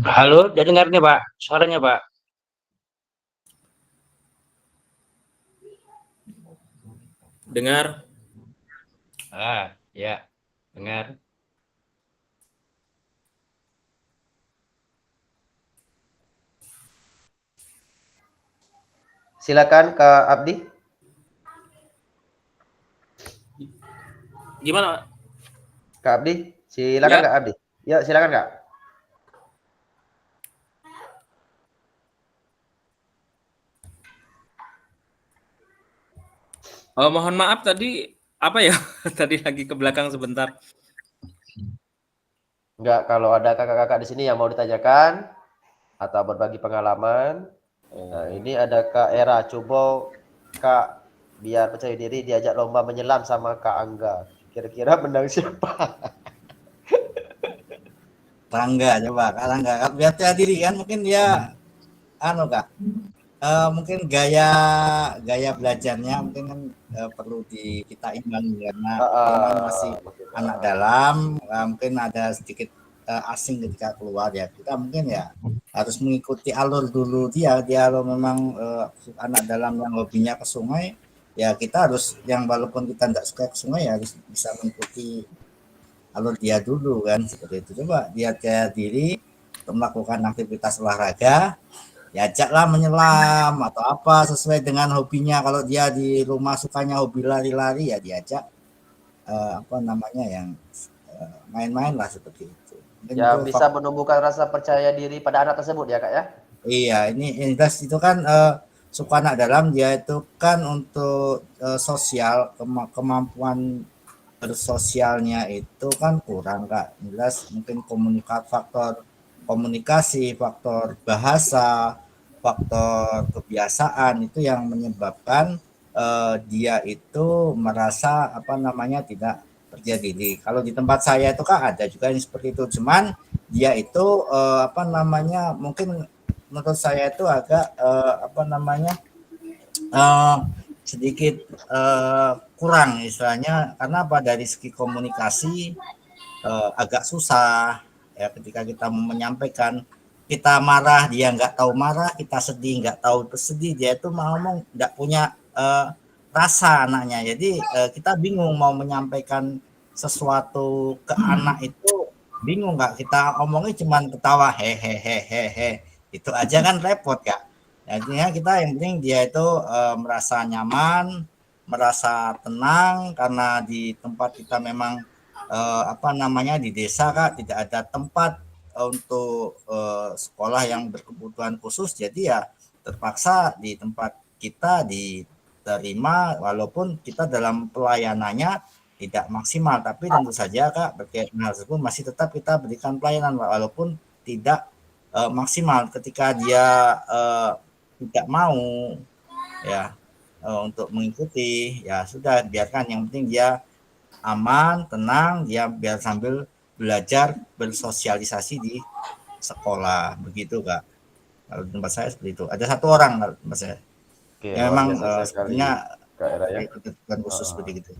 Halo, udah dengar nih Pak, suaranya Pak. Dengar. Ya, dengar. Silakan Kak Abdi. Gimana, Pak? Kak Abdi, silakan Ya. Kak Abdi. Ya, silakan Kak. Oh, mohon maaf tadi apa ya? Tadi lagi ke belakang sebentar. Enggak, kalau ada kakak-kakak di sini yang mau ditanyakan atau berbagi pengalaman. Nah, ini ada Kak Era, coba Kak biar percaya diri diajak lomba menyelam sama Kak Angga. Kira-kira menang siapa? Rangga coba, Kak Rangga. Biar percaya diri kan, mungkin dia Kak. Mungkin gaya belajarnya mungkin kan perlu kita imbangi karena masih anak dalam, mungkin ada sedikit asing ketika keluar ya. Kita mungkin ya harus mengikuti alur dulu dia kalau memang anak dalam yang hobinya ke sungai, ya kita harus yang walaupun kita tidak suka ke sungai ya harus bisa mengikuti alur dia dulu kan, seperti itu. Coba dia percaya diri untuk melakukan aktivitas olahraga, diajaklah menyelam atau apa sesuai dengan hobinya. Kalau dia di rumah sukanya hobi lari-lari ya diajak yang main-main lah seperti itu. Mungkin Ya itu bisa menumbuhkan rasa percaya diri pada anak tersebut ya Kak ya. Iya, ini itu kan suka anak dalam dia itu kan untuk sosial kemampuan bersosialnya itu kan kurang Kak. Jelas mungkin faktor komunikasi, faktor bahasa, faktor kebiasaan itu yang menyebabkan dia itu merasa tidak percaya diri. Kalau di tempat saya itu Kak ada juga yang seperti itu. Cuman dia itu mungkin menurut saya itu agak sedikit kurang istilahnya, karena dari segi komunikasi agak susah ya ketika kita menyampaikan. Kita marah dia nggak tahu marah, kita sedih nggak tahu sedih, dia itu ngomong nggak punya rasa anaknya. Jadi kita bingung mau menyampaikan sesuatu ke anak itu, bingung nggak, kita omongnya cuman ketawa hehehehehe itu aja kan repot Kak. Artinya kita yang penting dia itu merasa nyaman, merasa tenang, karena di tempat kita memang di desa Kak tidak ada tempat untuk sekolah yang berkebutuhan khusus, jadi ya terpaksa di tempat kita diterima walaupun kita dalam pelayanannya tidak maksimal, tapi tentu saja Kak berkaitan hal tersebut masih tetap kita berikan pelayanan Pak, walaupun tidak maksimal. Ketika dia tidak mau ya untuk mengikuti, ya sudah biarkan, yang penting dia aman, tenang, dia biar sambil belajar bersosialisasi di sekolah, begitu Kak. Kalau di tempat saya seperti itu. Ada 1 orang kalau di tempat saya. Oke, Ya luar memang biasa sekali, sebenarnya Kak Era ya. ketentuan khusus seperti itu.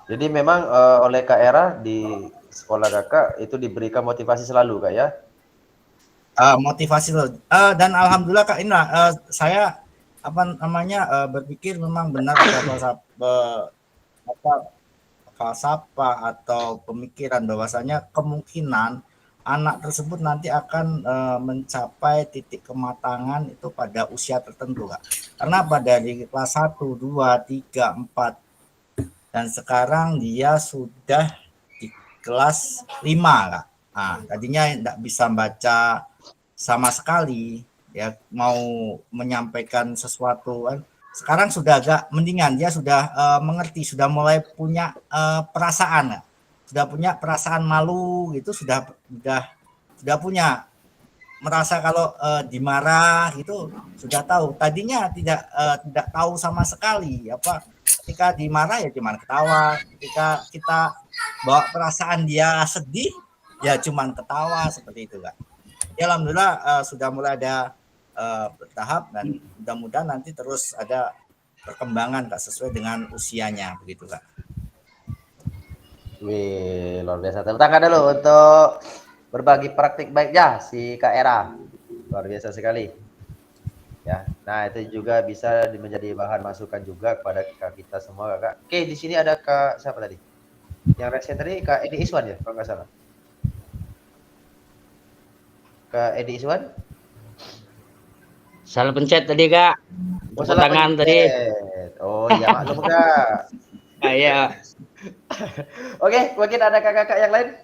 Jadi memang oleh Kak Era di sekolah Kakak itu diberikan motivasi selalu Kak ya? Motivasi loh. Dan alhamdulillah Kak, inilah saya berpikir memang benar ada falsafah atau pemikiran bahwasanya kemungkinan anak tersebut nanti akan mencapai titik kematangan itu pada usia tertentu Kak. Karena pada di kelas 1, 2, 3, 4 dan sekarang dia sudah di kelas 5 Kak. Nah, tadinya tidak bisa baca sama sekali, ya mau menyampaikan sesuatu kan. Sekarang sudah agak mendingan, dia sudah mengerti, sudah mulai punya perasaan, Kak. Sudah punya perasaan malu gitu, sudah punya merasa kalau dimarah gitu, sudah tahu. Tadinya tidak tahu sama sekali apa. Ketika dimarah ya cuma ketawa, ketika kita bawa perasaan dia sedih ya cuma ketawa, seperti itu Kak. Ya alhamdulillah sudah mulai ada bertahap, dan mudah-mudahan nanti terus ada perkembangan Kak sesuai dengan usianya, begitu Kak. Wih, luar biasa. Tepuk tangan dulu untuk berbagi praktik baiknya si Kak Era. Luar biasa sekali. Ya, nah itu juga bisa menjadi bahan masukan juga kepada kita semua Kak. Oke, di sini ada Kak siapa tadi? Yang resen tadi Kak Edi Iswan ya, kalau nggak salah. Kak Edi Iswan? Salah pencet tadi Kak. Oh, Tepuk tangan tadi. Oh iya, maklum Kak. Iya. Oke, mungkin ada kakak-kakak yang lain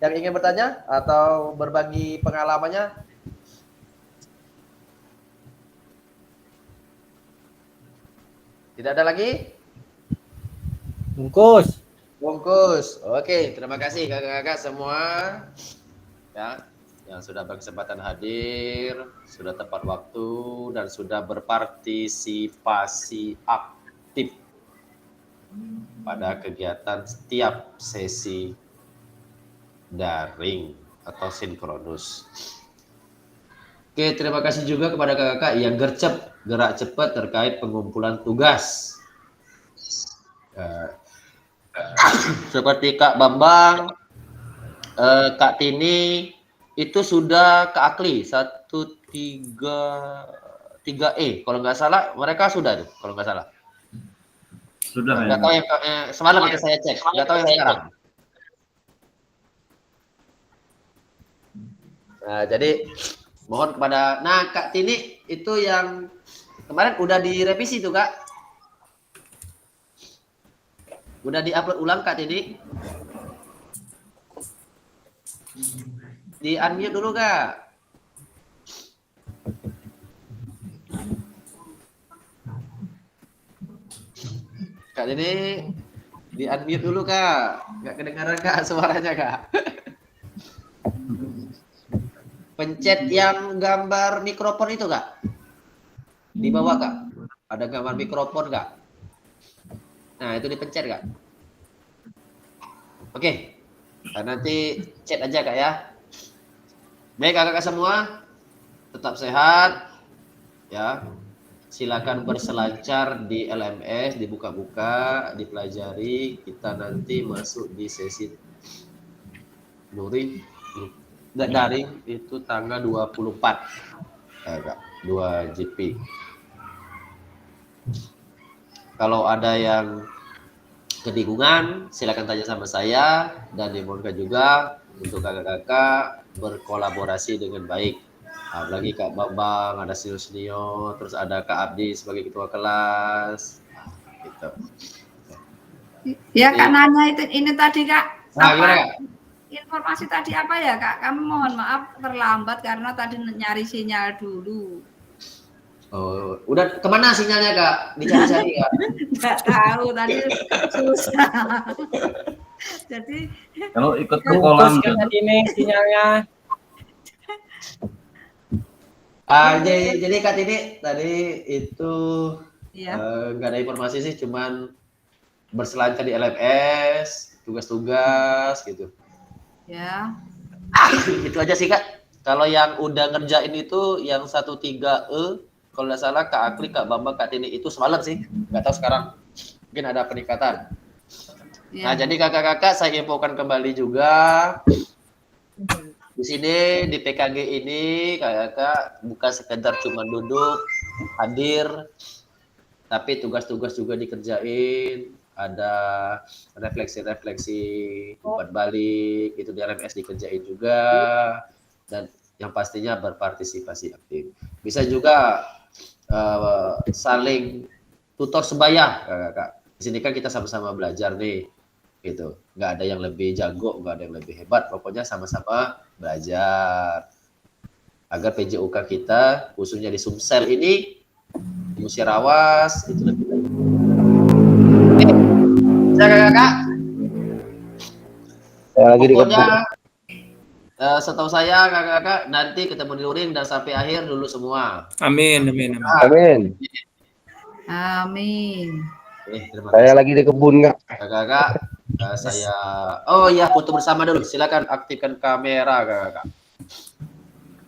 yang ingin bertanya atau berbagi pengalamannya? Tidak ada lagi? Bungkus. Oke, terima kasih kakak-kakak semua ya yang sudah berkesempatan hadir, sudah tepat waktu dan sudah berpartisipasi aktif pada kegiatan setiap sesi daring atau sinkronus. Oke, terima kasih juga kepada kakak-kakak yang gerak cepat terkait pengumpulan tugas. Seperti Kak Bambang, Kak Tini itu sudah ke Akli 13E kalau nggak salah, mereka sudah tuh kalau nggak salah. Sudah Nggak tahu yang semalam itu saya cek, nggak tahu yang sekarang. Nah, jadi mohon kepada, nah Kak Tini itu yang kemarin udah direvisi tuh Kak, udah diupload ulang Kak Tini, di unmute dulu Kak. Kak Tini di unmute dulu Kak, nggak kedengaran Kak suaranya Kak. Pencet yang gambar mikrofon itu Kak, di bawah Kak, ada gambar mikrofon Kak. Nah itu dipencet Kak. Oke, nanti chat aja Kak ya. Baik kakak-kakak semua, tetap sehat ya. Silakan berselancar di LMS, dibuka-buka, dipelajari. Kita nanti masuk di sesi daring itu tanggal 24 Kak, 2 GP. Kalau ada yang kebingungan silakan tanya sama saya, dan dimohonkan juga untuk kakak-kakak berkolaborasi dengan baik. Apalagi Kak Bambang, ada senior, terus ada Kak Abdi sebagai ketua kelas gitu. Ya Kak, nanya itu ini tadi Kak, gimana, Kak? Informasi tadi apa ya Kak? Kami mohon maaf terlambat karena tadi nyari sinyal dulu. Oh, udah kemana sinyalnya Kak? Dicari-cari Kak? Nggak tahu tadi susah. Jadi Kalau ikut ke Bungkus kolam kan tadi ini sinyalnya. Jadi Kak Tini tadi itu ya, nggak ada informasi sih, cuman berselancar di LMS, tugas-tugas gitu. ya. Itu aja sih Kak. Kalau yang udah ngerjain itu yang 13E, kalau nggak salah Kak Akli, Kak Bambang, Kak Tini itu semalam sih. Nggak tahu sekarang. Mungkin ada peningkatan. Nah, Ya. jadi kakak-kakak saya infokan kembali juga. Di sini di PKG ini kakak bukan sekedar cuma duduk hadir, tapi tugas-tugas juga dikerjain, ada refleksi-refleksi umpan balik itu di LMS dikerjain juga, dan yang pastinya berpartisipasi aktif. Bisa juga saling tutor sebaya kakak. Di sini kan kita sama-sama belajar nih. Gitu, nggak ada yang lebih jago, nggak ada yang lebih hebat, pokoknya sama-sama belajar agar PJOK kita khususnya di Sumsel ini, di Musyarawat itu lebih baik. Kakak-kakak, pokoknya setahu saya kakak-kakak nanti ketemu di Luring dan sampai akhir dulu semua. Amin, amin, amin. Amin. Amin. Terima Saya kasih. lagi di kebun Kak. Kakak-kakak, saya oh ya foto bersama dulu. Silakan aktifkan kamera kakak-kakak.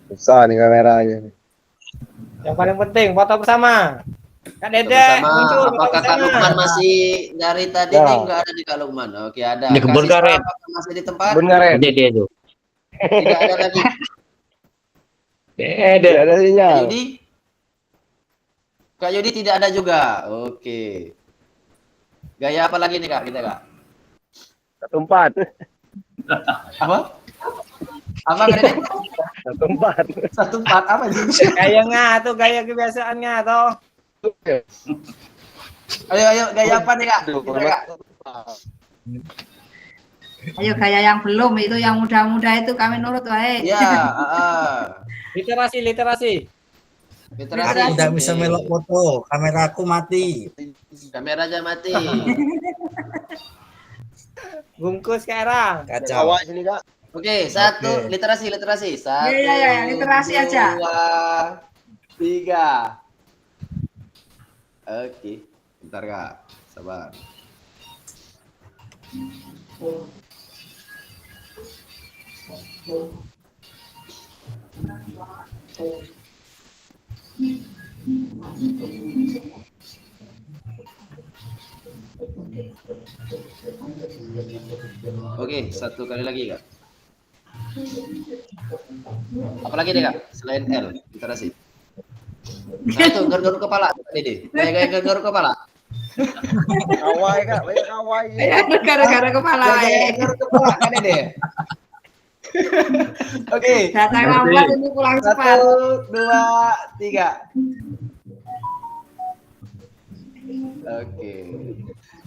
Susah nih kameranya. Yang paling penting foto bersama. Kak Dede Bersama. muncul foto Apakah Kak bersama. Lukman masih dari tadi Ya. nih nggak ada di Kak Lukman? Oke ada. Di kebun Kak Siswa, karet. apakah masih di tempat? Kebun karet. Ada dia tuh. Tidak ada lagi. Ada. Tidak ada Kak sinyal. Yudi? Kak Yudi tidak ada juga. Oke. Gaya apa lagi nih Kak kita Kak? 14. Apa? Apa Kak Dede? 14. 14 apa sih? Gayanya tuh gaya kebiasaannya tuh. Ayo gaya apa nih Kak? Kita Kak. Ayo gaya yang belum itu yang muda-muda itu kami nurut wae. Iya, Literasi. literasi. Aku tidak bisa melok foto, kameraku mati. Kameranya mati. Bungkus sekarang. Kacau. Awas ini Kak. Oke, satu Oke. literasi. Satu, Iya, literasi aja. 2, 3. Oke, bentar Kak, sabar. Oke, satu kali lagi Kak. Apalagi deh Kak, selain L, literasi. Satu, garuk-garuk kepala. Dede, gaya garuk kepala. Kawai Kak, banyak kawai. Gara-gara kepala wae. Garuk kepala Kak Dede. Oke. Datang lambat ini pulang cepat. 1, 2, 3. Oke.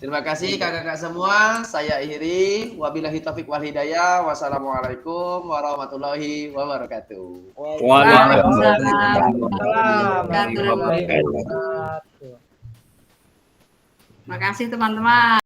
Terima kasih kakak-kakak semua. Saya akhiri. Wabillahi taufik wal hidayah. Wassalamualaikum warahmatullahi wabarakatuh. Waalaikumsalam. Waalaikumsalam. Terima kasih teman-teman.